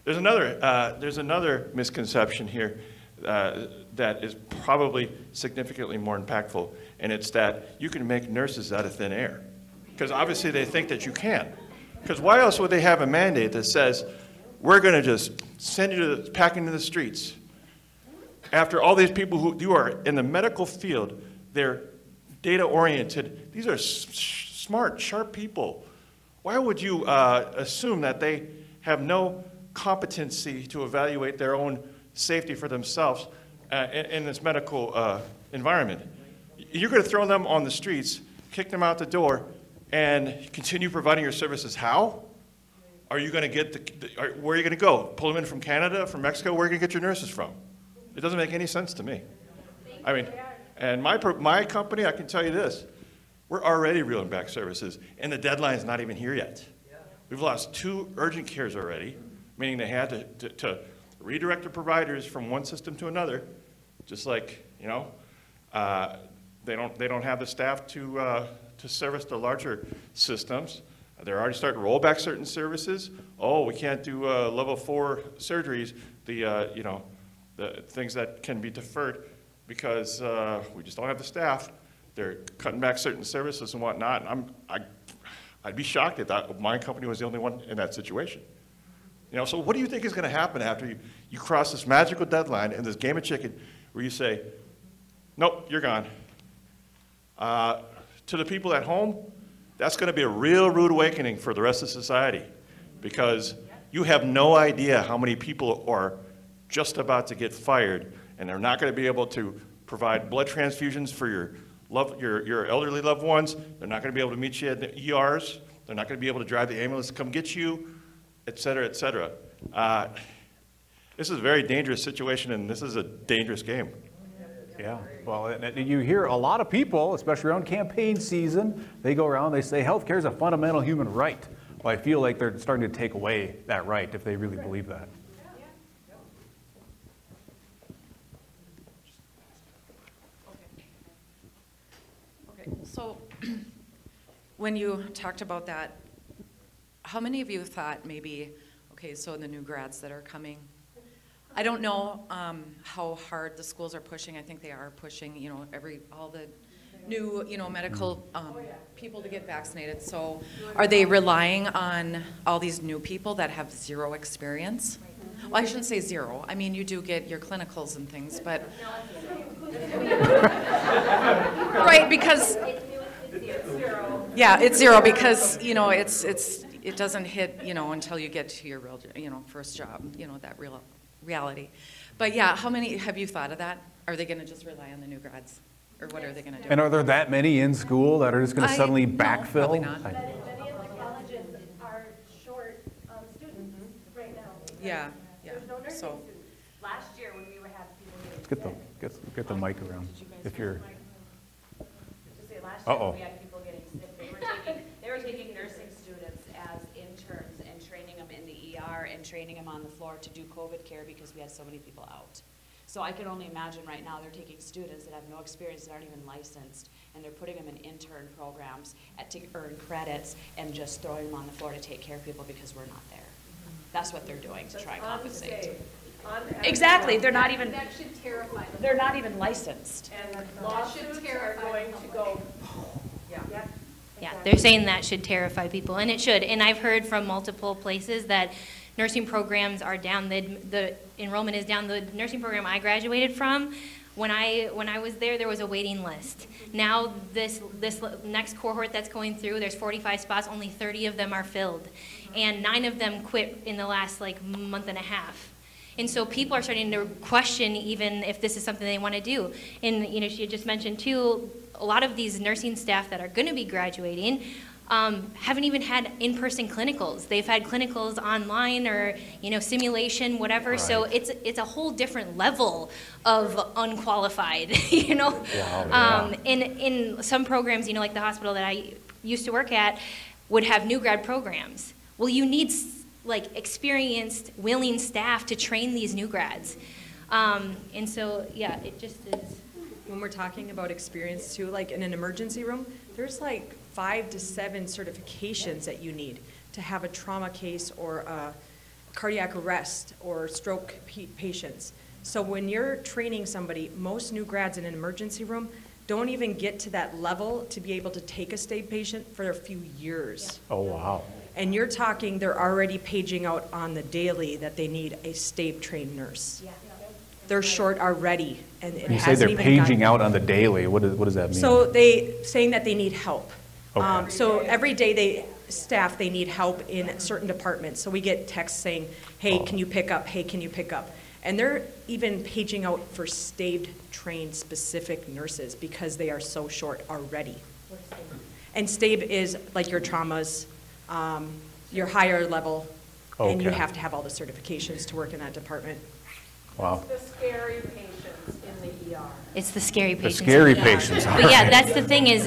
there's another misconception here that is probably significantly more impactful, and it's that you can make nurses out of thin air, because obviously they think that you can. Because why else would they have a mandate that says we're going to just send you to packing to the streets after all these people who are in the medical field, they're data oriented. These are smart, sharp people. Why would you assume that they have no competency to evaluate their own safety for themselves in this medical environment? You're going to throw them on the streets, kick them out the door, and continue providing your services. How? Are you going to get where are you going to go? Pull them in from Canada, from Mexico? Where are you going to get your nurses from? It doesn't make any sense to me. I mean, and my company, I can tell you this, we're already reeling back services, and the deadline's not even here yet. We've lost 2 urgent cares already, meaning they had to redirect the providers from one system to another, just like, you know, they don't have the staff to service the larger systems. They're already starting to roll back certain services. Oh, we can't do level 4 surgeries, you know, the things that can be deferred because we just don't have the staff. They're cutting back certain services and whatnot. And I'd be shocked if my company was the only one in that situation. You know, so what do you think is going to happen after you cross this magical deadline in this game of chicken where you say, nope, you're gone? To the people at home, that's going to be a real rude awakening for the rest of society, because you have no idea how many people are just about to get fired and they're not going to be able to provide blood transfusions for your elderly loved ones. They're not going to be able to meet you at the ERs. They're not going to be able to drive the ambulance to come get you, et cetera, et cetera. This is a very dangerous situation, and this is a dangerous game. Yeah, well, and you hear a lot of people, especially around campaign season, they go around, they say healthcare is a fundamental human right. Well, I feel like they're starting to take away that right if they really believe that. Okay, so when you talked about that, how many of you thought maybe, okay, so the new grads that are coming, I don't know how hard the schools are pushing. I think they are pushing, you know, all the new, you know, medical people to get vaccinated. So are they relying on all these new people that have zero experience? Well, I shouldn't say zero. I mean, you do get your clinicals and things, but right, because yeah, it's zero because, you know, it doesn't hit, you know, until you get to your real, you know, first job, you know, that reality. But yeah, how many have you thought of that? Are they going to just rely on the new grads? Or what are they going to do? And are there that many in school that are just going to suddenly backfill? Probably not. Many of the colleges are short students right now. Yeah, There's no nursing so. students. Last year when we were having people Let's get the mic around. If you're. To say last year, Uh-oh. we had people getting sick. They were taking nursing students as interns and training them in the ER and training them on the floor to do COVID care because we had so many people out. So I can only imagine right now they're taking students that have no experience, that aren't even licensed, and they're putting them in intern programs to earn credits and just throwing them on the floor to take care of people because we're not there. That's what they're doing to try and compensate. Exactly, they're not even. That should terrify them. They're not even licensed. And lawsuits are going to go. Yeah, they're saying that should terrify people, and it should. And I've heard from multiple places that nursing programs are down. The enrollment is down. The nursing program I graduated from, when I was there was a waiting list. Now this next cohort that's going through, there's 45 spots. Only 30 of them are filled, and 9 of them quit in the last month and a half. And so people are starting to question even if this is something they want to do. And she had just mentioned too, a lot of these nursing staff that are going to be graduating haven't even had in-person clinicals. They've had clinicals online or simulation, whatever. Right. So it's a whole different level of unqualified. Wow, yeah. In some programs, like the hospital that I used to work at, would have new grad programs. Well, you need experienced, willing staff to train these new grads. And so, yeah, it just is. When we're talking about experience too, in an emergency room, there's 5 to 7 certifications that you need to have a trauma case or a cardiac arrest or stroke patients. So when you're training somebody, most new grads in an emergency room don't even get to that level to be able to take a STAB patient for a few years. Oh, wow. And you're talking, they're already paging out on the daily that they need a STAB trained nurse. Yeah. They're short already, and it you say hasn't they're even paging gotten, out on the daily. What does that mean? So saying that they need help. Okay. So every day they need help in certain departments. So we get texts saying, hey, can you pick up? Hey, can you pick up? And they're even paging out for STAB trained specific nurses because they are so short already. And STAB is your traumas, your higher level, and you have to have all the certifications to work in that department. Wow. It's the scary patients in the ER. It's the scary patients. The scary patients. But yeah, that's the thing is,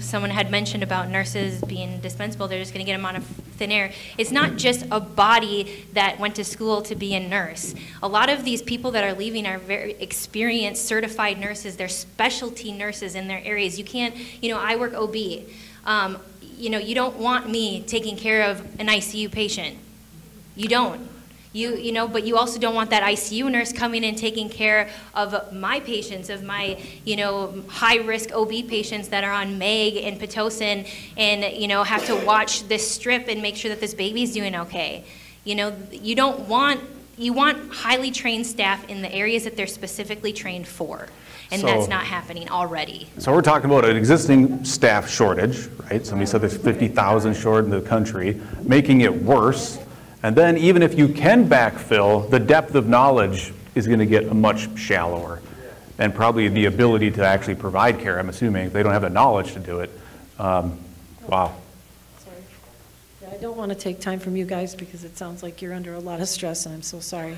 someone had mentioned about nurses being dispensable. They're just going to get them on a thin air. It's not just a body that went to school to be a nurse. A lot of these people that are leaving are very experienced, certified nurses. They're specialty nurses in their areas. You can't, I work OB. You don't want me taking care of an ICU patient. You don't. But you also don't want that ICU nurse coming and taking care of my patients, of my, high-risk OB patients that are on MEG and Pitocin and, have to watch this strip and make sure that this baby's doing okay. You want highly trained staff in the areas that they're specifically trained for. And that's not happening already. So we're talking about an existing staff shortage, right? Somebody said there's 50,000 short in the country, making it worse. And then even if you can backfill, the depth of knowledge is going to get much shallower. And probably the ability to actually provide care, I'm assuming, if they don't have the knowledge to do it. Wow. Sorry. Yeah, I don't want to take time from you guys because it sounds like you're under a lot of stress, and I'm so sorry.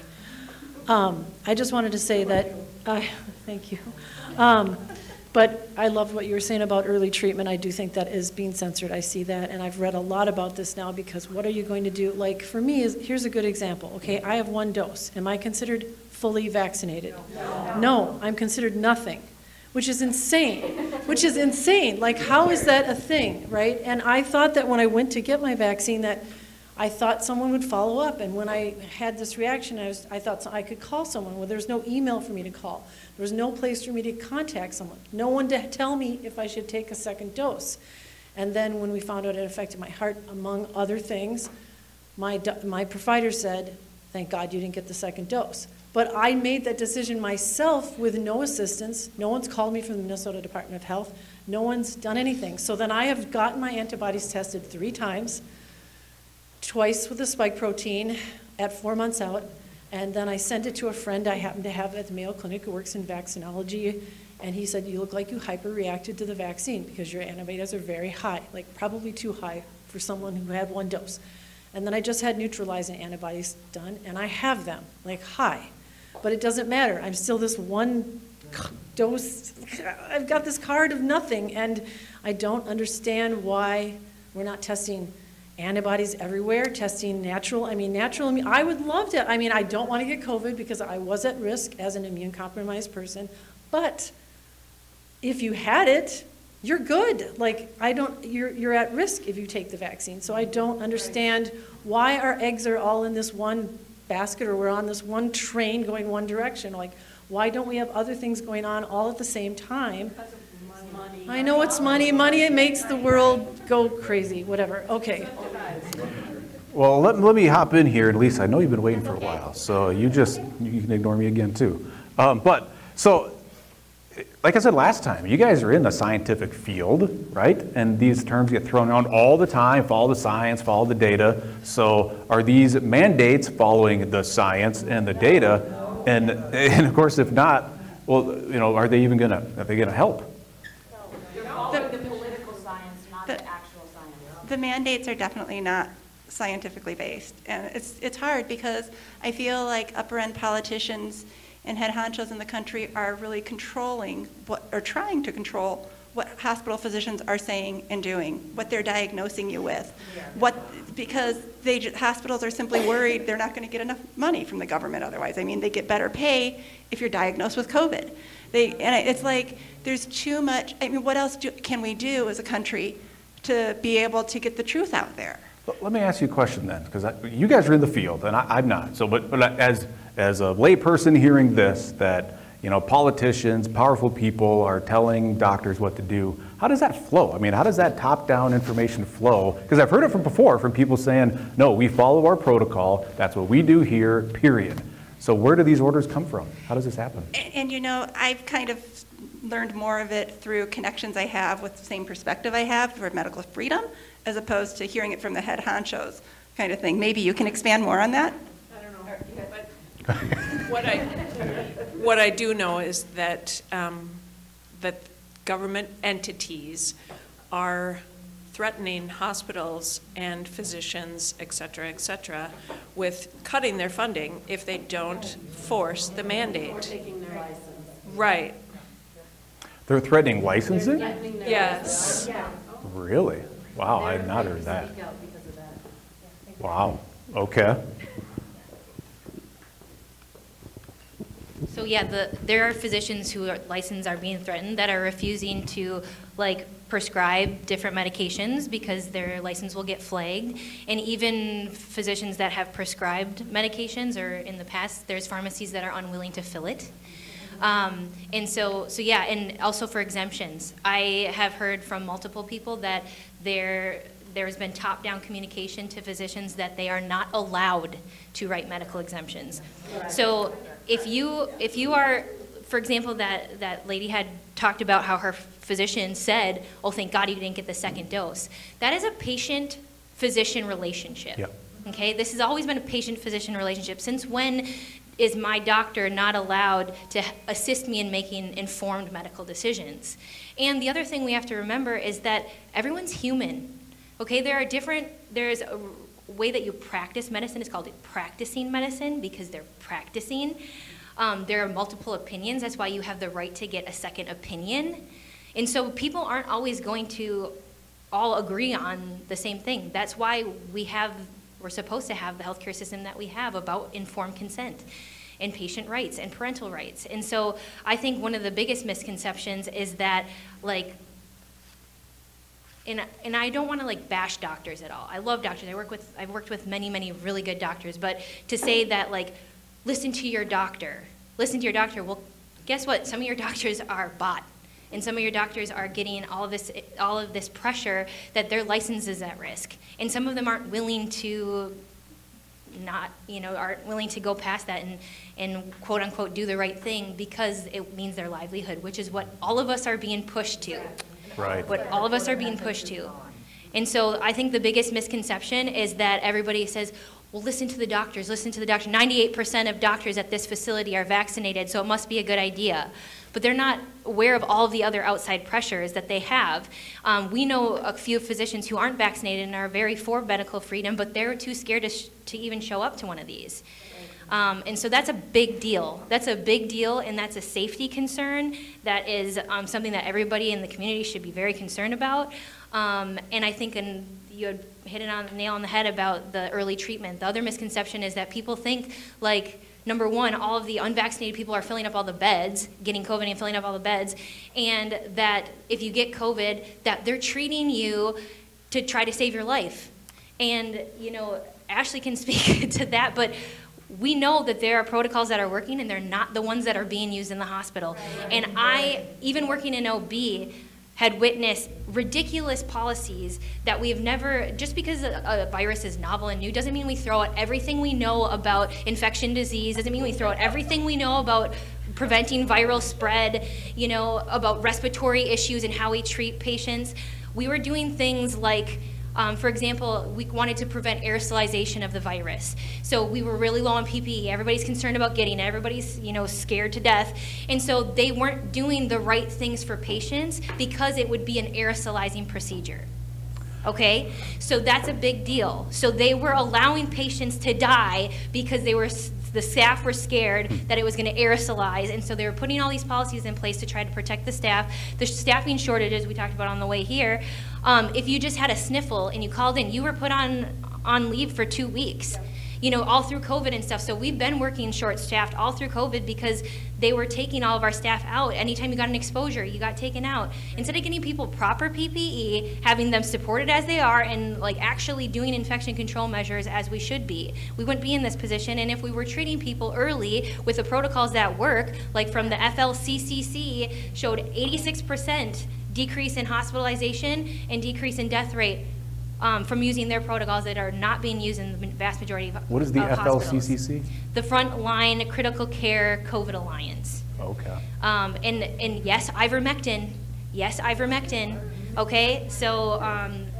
I just wanted to say that, thank you. But I love what you were saying about early treatment. I do think that is being censored. I see that, and I've read a lot about this now because what are you going to do? For me, here's a good example. Okay, I have 1 dose. Am I considered fully vaccinated? No, I'm considered nothing, which is insane. How is that a thing, right? And I thought that when I went to get my vaccine that I thought someone would follow up, and when I had this reaction, I thought I could call someone. Well, there's no email for me to call. There was no place for me to contact someone. No one to tell me if I should take a second dose. And then when we found out it affected my heart, among other things, my provider said, thank God you didn't get the second dose. But I made that decision myself with no assistance. No one's called me from the Minnesota Department of Health. No one's done anything. So then I have gotten my antibodies tested 3 times. Twice with the spike protein at 4 months out, and then I sent it to a friend I happen to have at the Mayo Clinic who works in vaccinology, And he said, you look like you hyperreacted to the vaccine because your antibodies are very high, like probably too high for someone who had 1 dose. And then I just had neutralizing antibodies done, and I have them, like high. But it doesn't matter. I'm still this 1 dose. I've got this card of nothing, and I don't understand why we're not testing antibodies everywhere, testing natural. I mean, I would love to. I mean, I don't want to get COVID because I was at risk as an immune-compromised person, but if you had it, you're good. Like, you're at risk if you take the vaccine. So I don't understand why our eggs are all in this one basket, or we're on this one train going one direction. Like, why don't we have other things going on all at the same time? Money. I know it's money. Money makes the world go crazy, whatever. Okay. Well, let me hop in here. And Lisa, I know you've been waiting for a while, so you can ignore me again too. So, like I said last time, you guys are in the scientific field, right? And these terms get thrown around all the time, follow the science, follow the data. So are these mandates following the science and the data? And of course, if not, well, are they gonna help? You're following the political science, not the actual science. The mandates are definitely not scientifically based. And it's hard because I feel like upper end politicians and head honchos in the country are really controlling or trying to control what hospital physicians are saying and doing, what they're diagnosing you with. Because hospitals are simply worried they're not going to get enough money from the government otherwise. I mean, they get better pay if you're diagnosed with COVID. And it's like there's too much. I mean, what else can we do as a country to be able to get the truth out there? Let me ask you a question then, because you guys are in the field and I'm not. So, but as a lay person hearing this, that politicians, powerful people are telling doctors what to do. How does that flow? I mean, how does that top-down information flow? Because I've heard it from before, from people saying, no, we follow our protocol. That's what we do here, period. So where do these orders come from? How does this happen? And I've kind of learned more of it through connections I have with the same perspective I have for medical freedom, as opposed to hearing it from the head honchos kind of thing. Maybe you can expand more on that? I don't know. But what I do know is that that government entities are threatening hospitals and physicians, et cetera, with cutting their funding if they don't force the mandate. Taking their license. Right. They're threatening licensing? Yes. Really? Wow, I had not heard that. Wow, okay. So yeah, there are physicians who are licensed are being threatened that are refusing to prescribe different medications because their license will get flagged. And even physicians that have prescribed medications, or in the past, there's pharmacies that are unwilling to fill it. And so yeah, and also for exemptions. I have heard from multiple people that there's been top-down communication to physicians that they are not allowed to write medical exemptions. So if you are, for example, that lady had talked about how her physician said, oh, thank God you didn't get the second dose. That is a patient-physician relationship. Yep. Okay, this has always been a patient-physician relationship. Since when is my doctor not allowed to assist me in making informed medical decisions? And the other thing we have to remember is that everyone's human. Okay, there's a way that you practice medicine. It's called practicing medicine because they're practicing. There are multiple opinions. That's why you have the right to get a second opinion. And so people aren't always going to all agree on the same thing. That's why we're supposed to have the healthcare system that we have about informed consent and patient rights and parental rights. And so I think one of the biggest misconceptions is that and I don't want to bash doctors at all. I love doctors. I've worked with many, many really good doctors. But to say that listen to your doctor. Well, guess what? Some of your doctors are bought, and some of your doctors are getting all of this pressure that their license is at risk, and some of them aren't willing to aren't willing to go past that and quote unquote do the right thing because it means their livelihood, which is what all of us are being pushed to. Right. What all of us are being pushed to. And so I think the biggest misconception is that everybody says, well, listen to the doctors, listen to the doctor. 98% of doctors at this facility are vaccinated, so it must be a good idea. But they're not aware of all of the other outside pressures that they have. We know a few physicians who aren't vaccinated and are very for medical freedom, but they're too scared to even show up to one of these. And so that's a big deal. That's a big deal, and that's a safety concern. That is something that everybody in the community should be very concerned about. And I think you had hit it on the nail on the head about the early treatment. The other misconception is that people think, like, number one, all of the unvaccinated people are filling up all the beds, getting COVID and filling up all the beds, and that if you get COVID, that they're treating you to try to save your life. And, you know, Ashley can speak to that, but we know that there are protocols that are working, and they're not the ones that are being used in the hospital. And I, even working in OB, had witnessed ridiculous policies that we have never, just because a virus is novel and new, doesn't mean we throw out everything we know about infection disease, doesn't mean we throw out everything we know about preventing viral spread, you know, about respiratory issues and how we treat patients. We were doing things like, for example, we wanted to prevent aerosolization of the virus. So we were really low on PPE. Everybody's concerned about getting it. Everybody's, you know, scared to death. And so they weren't doing the right things for patients because it would be an aerosolizing procedure. Okay? So that's a big deal. So they were allowing patients to die because the staff were scared that it was going to aerosolize, and so they were putting all these policies in place to try to protect the staff. The staffing shortages we talked about on the way here. If you just had a sniffle and you called in, you were put on leave for 2 weeks. You know, all through COVID and stuff. So we've been working short-staffed all through COVID because they were taking all of our staff out. Anytime you got an exposure, you got taken out. Instead of getting people proper PPE, having them supported as they are, and like actually doing infection control measures as we should be, we wouldn't be in this position. And if we were treating people early with the protocols that work, like from the FLCCC showed 86% decrease in hospitalization and decrease in death rate from using their protocols that are not being used in the vast majority of What is the FLCCC? The Frontline Critical Care COVID Alliance. Okay. And yes, ivermectin. Yes, ivermectin. Okay, so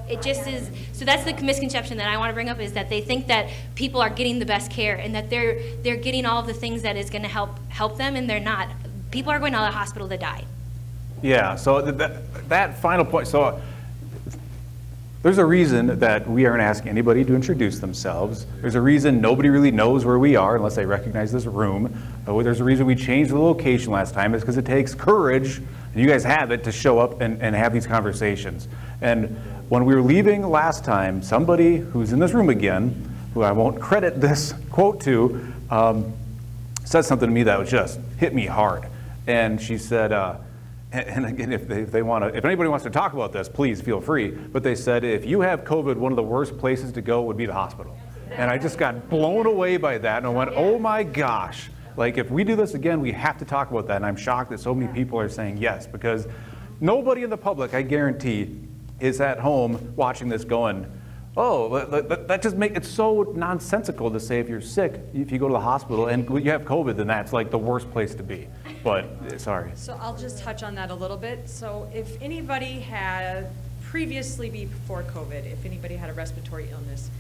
it just is. So that's the misconception that I want to bring up, is that they think that people are getting the best care and that they're getting all of the things that is going to help them, and they're not. People are going to the hospital to die. Yeah. So that final point. So. There's a reason that we aren't asking anybody to introduce themselves. There's a reason nobody really knows where we are unless they recognize this room. There's a reason we changed the location last time. It's because it takes courage, and you guys have it, to show up and have these conversations. And when we were leaving last time, somebody who's in this room again, who I won't credit this quote to, said something to me that just hit me hard. And she said, and again, if anybody wants to talk about this, please feel free. But they said, if you have COVID, one of the worst places to go would be the hospital. And I just got blown away by that, and I went, oh my gosh. Like, if we do this again, we have to talk about that. And I'm shocked that so many people are saying yes, because nobody in the public, I guarantee, is at home watching this going, oh, that just makes it so nonsensical to say if you're sick, if you go to the hospital and you have COVID, then that's like the worst place to be. But, sorry. So I'll just touch on that a little bit. So if anybody had previously before COVID, if anybody had a respiratory illness,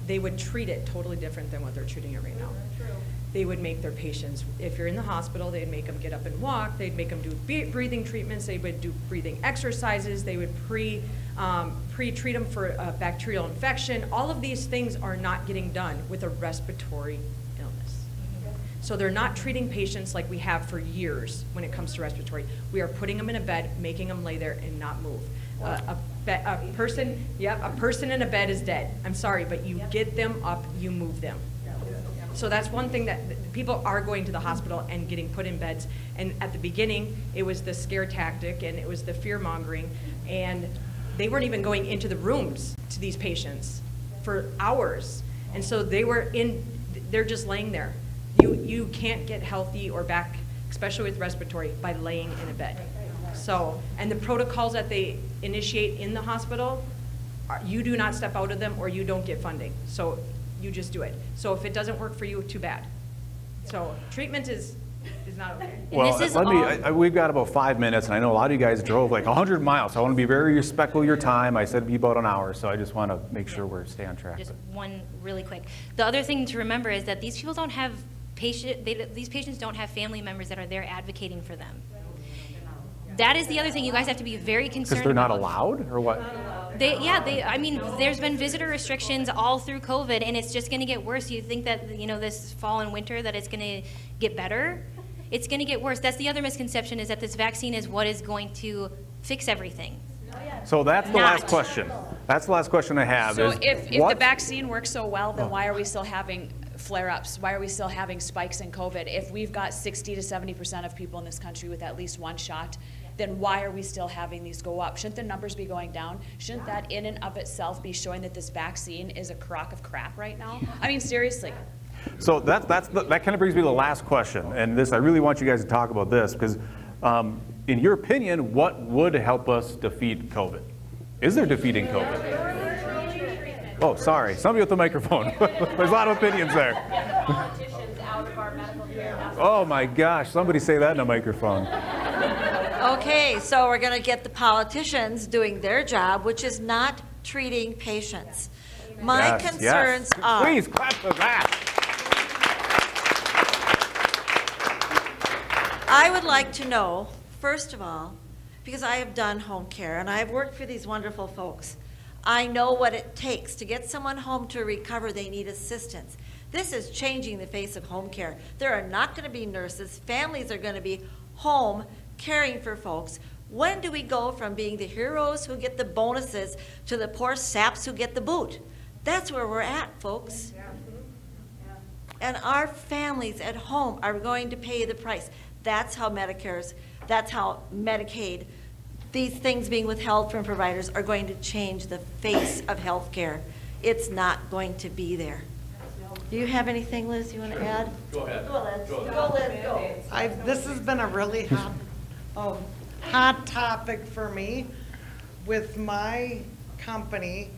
they would treat it totally different than what they're treating it right now. They would make their patients, if you're in the hospital, they'd make them get up and walk, they'd make them do breathing treatments, they would do breathing exercises, they would pre-treat them for a bacterial infection. All of these things are not getting done with a respiratory illness. So they're not treating patients like we have for years when it comes to respiratory. We are putting them in a bed, making them lay there and not move. A person in a bed is dead. I'm sorry, but you get them up, you move them. So that's one thing that people are going to the hospital and getting put in beds. And at the beginning, it was the scare tactic and it was the fear mongering. And they weren't even going into the rooms to these patients for hours. And so they're just laying there. You can't get healthy or back, especially with respiratory, by laying in a bed. So, and the protocols that they initiate in the hospital, you do not step out of them or you don't get funding. So you just do it. So if it doesn't work for you, too bad. So treatment is is not okay. Well, we've got about 5 minutes, and I know a lot of you guys drove like 100 miles, so I want to be very respectful of your time. I said it'd be about an hour, so I just want to make sure we're stay on track. Just one really quick. The other thing to remember is that these people don't have these patients don't have family members that are there advocating for them. That is the other thing you guys have to be very concerned about. Because they're not allowed, or what? I mean, there's been visitor restrictions all through COVID, and it's just going to get worse. You think that, you know, this fall and winter that it's going to get better? It's going to get worse. That's the other misconception, is that this vaccine is what is going to fix everything. So that's the last question. That's the last question I have. So is if the vaccine works so well, then why are we still having flare-ups? Why are we still having spikes in COVID? If we've got 60 to 70% of people in this country with at least one shot, then why are we still having these go up? Shouldn't the numbers be going down? Shouldn't that in and of itself be showing that this vaccine is a crock of crap right now? I mean, seriously. So that kind of brings me to the last question, and this, I really want you guys to talk about this, because in your opinion, what would help us defeat COVID? Is there defeating COVID? Oh, sorry, somebody with the microphone. There's a lot of opinions there. Politicians out of our medical care. Oh my gosh, somebody say that in a microphone. Okay, so we're going to get the politicians doing their job, which is not treating patients. My concerns are... Please clap for that. I would like to know, first of all, because I have done home care and I've worked for these wonderful folks, I know what it takes to get someone home to recover. They need assistance. This is changing the face of home care. There are not going to be nurses. Families are going to be home caring for folks. When do we go from being the heroes who get the bonuses to the poor saps who get the boot? That's where we're at, folks. And our families at home are going to pay the price. That's how that's how Medicaid, these things being withheld from providers are going to change the face of health care. It's not going to be there. Do you have anything, Liz, you want to add? Go ahead. Go, Liz. Go, Liz, go. This has been a really hot topic for me. With my company,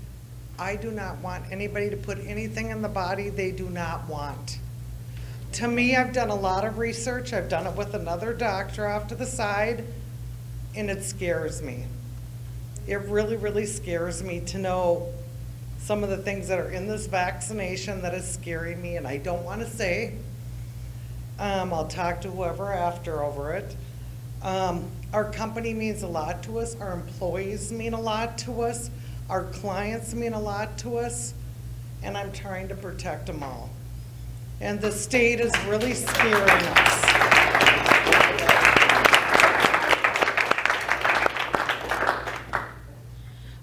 I do not want anybody to put anything in the body they do not want. To me, I've done a lot of research. I've done it with another doctor off to the side, and it scares me. It really, really scares me to know some of the things that are in this vaccination that is scaring me, and I don't want to say. I'll talk to whoever after over it. Our company means a lot to us. Our employees mean a lot to us. Our clients mean a lot to us, and I'm trying to protect them all. And the state is really scaring us.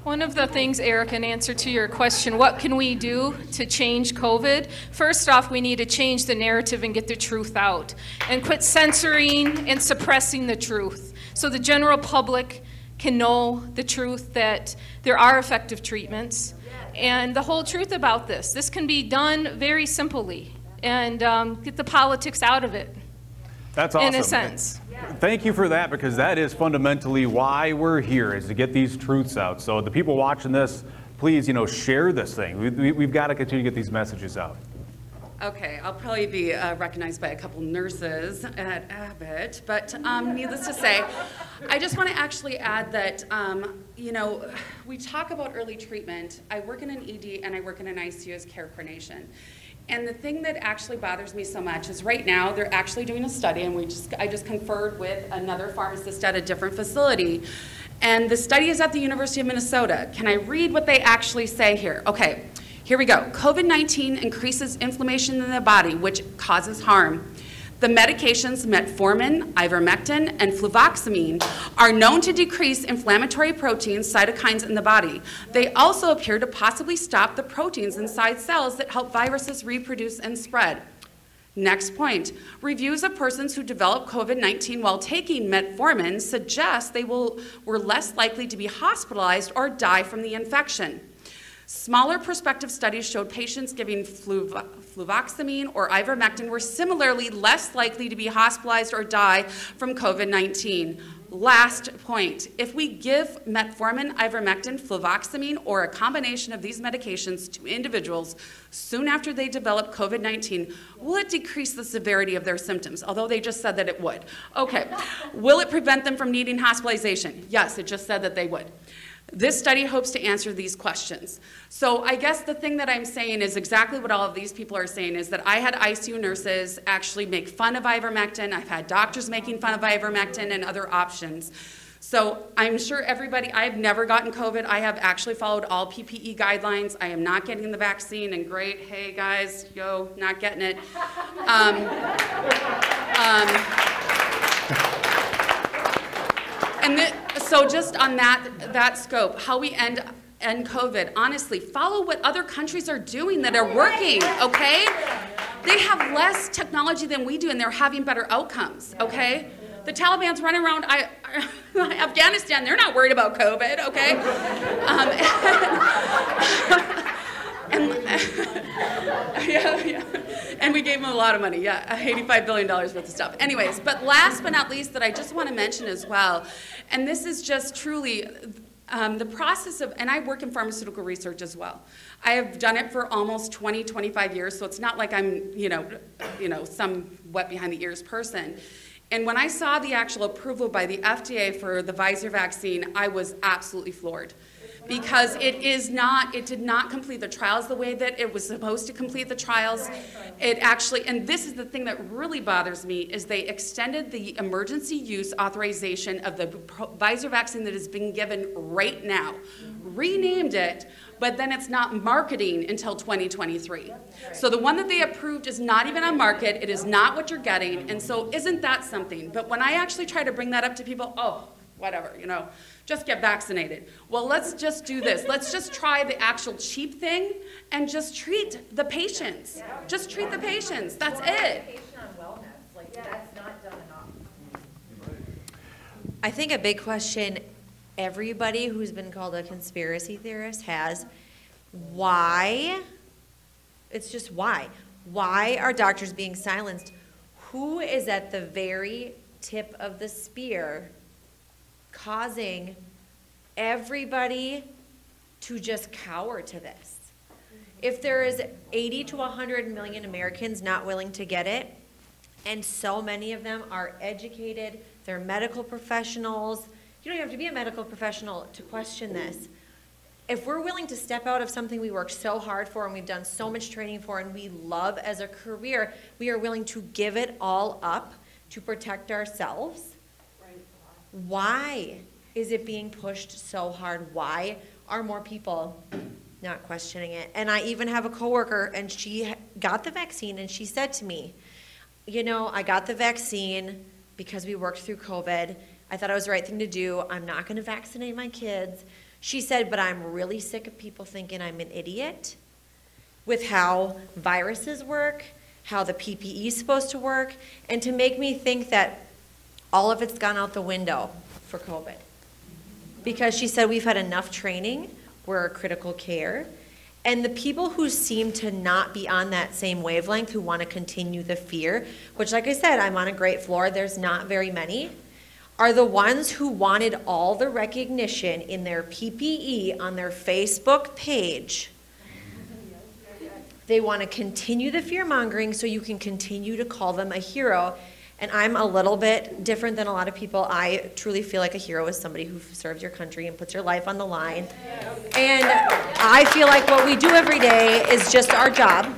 One of the things, Eric, in answer to your question, what can we do to change COVID? First off, we need to change the narrative and get the truth out and quit censoring and suppressing the truth so the general public can know the truth that there are effective treatments and the whole truth about this. This can be done very simply and get the politics out of it. That's awesome. In a sense. Thank you for that, because that is fundamentally why we're here, is to get these truths out. So the people watching this, please, share this thing. We've got to continue to get these messages out. Okay, I'll probably be recognized by a couple nurses at Abbott, but needless to say, I just want to actually add that, we talk about early treatment. I work in an ED and I work in an ICU as care coordination. And the thing that actually bothers me so much is right now they're actually doing a study, and I just conferred with another pharmacist at a different facility. And the study is at the University of Minnesota. Can I read what they actually say here? Okay, here we go. COVID-19 increases inflammation in the body, which causes harm. The medications metformin, ivermectin, and fluvoxamine are known to decrease inflammatory proteins, cytokines in the body. They also appear to possibly stop the proteins inside cells that help viruses reproduce and spread. Next point, reviews of persons who develop COVID-19 while taking metformin suggest they were less likely to be hospitalized or die from the infection. Smaller prospective studies showed patients giving fluvoxamine or ivermectin were similarly less likely to be hospitalized or die from COVID-19. Last point, if we give metformin, ivermectin, fluvoxamine, or a combination of these medications to individuals soon after they develop COVID-19, will it decrease the severity of their symptoms? Although they just said that it would. Okay, will it prevent them from needing hospitalization? Yes, it just said that they would. This study hopes to answer these questions. So I guess the thing that I'm saying is exactly what all of these people are saying, is that I had ICU nurses actually make fun of ivermectin. I've had doctors making fun of ivermectin and other options. So I'm sure everybody, I've never gotten COVID. I have actually followed all PPE guidelines. I am not getting the vaccine, and great, hey guys, yo, not getting it. So just on that scope, how we end COVID, honestly, follow what other countries are doing that are working, okay? They have less technology than we do, and they're having better outcomes, okay? The Taliban's running around Afghanistan, they're not worried about COVID, okay? And we gave them a lot of money, yeah, $85 billion worth of stuff. Anyways, but last but not least that I just want to mention as well, and this is just truly the process of, and I work in pharmaceutical research as well. I have done it for almost 20, 25 years, so it's not like I'm, some wet behind the ears person. And when I saw the actual approval by the FDA for the Pfizer vaccine, I was absolutely floored. Because it did not complete the trials the way that it was supposed to complete the trials. It actually, and this is the thing that really bothers me, is they extended the emergency use authorization of the Pfizer vaccine that is being given right now. Renamed it, but then it's not marketing until 2023. So the one that they approved is not even on market, it is not what you're getting, and so isn't that something? But when I actually try to bring that up to people, oh, whatever, just get vaccinated. Well, let's just do this. Let's just try the actual cheap thing and just treat the patients. Just treat the patients. That's it. That's not done enough. I think a big question everybody who's been called a conspiracy theorist has, why? It's just why. Why are doctors being silenced? Who is at the very tip of the spear causing everybody to just cower to this? If there is 80 to 100 million Americans not willing to get it, and so many of them are educated, they're medical professionals, you don't have to be a medical professional to question this. If we're willing to step out of something we worked so hard for and we've done so much training for and we love as a career, we are willing to give it all up to protect ourselves. Why is it being pushed so hard? Why are more people not questioning it? And I even have a coworker, and she got the vaccine, and she said to me, I got the vaccine because we worked through COVID. I thought it was the right thing to do. I'm not going to vaccinate my kids. She said, but I'm really sick of people thinking I'm an idiot with how viruses work, how the PPE is supposed to work, and to make me think that all of it's gone out the window for COVID. Because she said we've had enough training, we're critical care, and the people who seem to not be on that same wavelength, who want to continue the fear, which like I said, I'm on a great floor, there's not very many, are the ones who wanted all the recognition in their PPE on their Facebook page. They want to continue the fear-mongering so you can continue to call them a hero. And I'm a little bit different than a lot of people. I truly feel like a hero is somebody who serves your country and puts your life on the line. And I feel like what we do every day is just our job.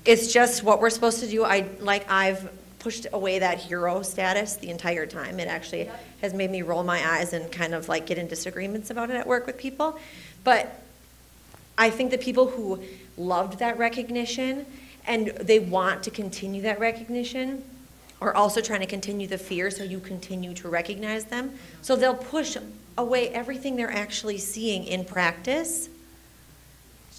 It's just what we're supposed to do. I've pushed away that hero status the entire time. It actually has made me roll my eyes and kind of like get in disagreements about it at work with people. But I think the people who loved that recognition and they want to continue that recognition are also trying to continue the fear so you continue to recognize them. So they'll push away everything they're actually seeing in practice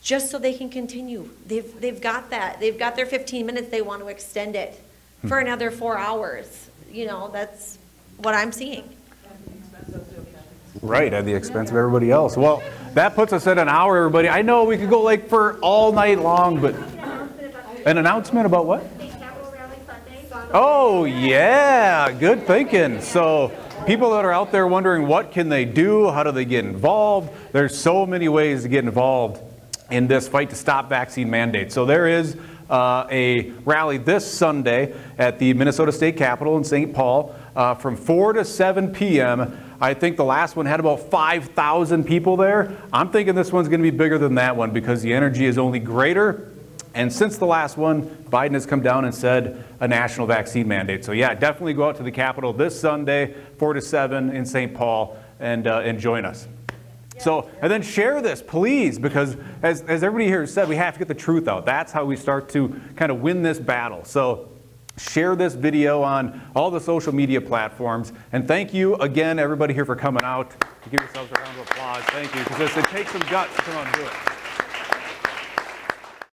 just so they can continue. They've got that. They've got their 15 minutes. They want to extend it for another 4 hours. That's what I'm seeing. Right, at the expense of everybody else. Well, that puts us at an hour, everybody. I know we could go for all night long, but an announcement about what? Oh, yeah, good thinking. So people that are out there wondering what can they do, how do they get involved, there's so many ways to get involved in this fight to stop vaccine mandates. So there is a rally this Sunday at the Minnesota State Capitol in St. Paul from 4 to 7 p.m. I think the last one had about 5,000 people there. I'm thinking this one's going to be bigger than that one because the energy is only greater. And since the last one, Biden has come down and said a national vaccine mandate. So yeah, definitely go out to the Capitol this Sunday, 4 to 7 in St. Paul, and join us. So, and then share this, please, because as everybody here said, we have to get the truth out. That's how we start to kind of win this battle. So share this video on all the social media platforms. And thank you again, everybody here, for coming out. Give yourselves a round of applause. Thank you, because it takes some guts to come out and do it.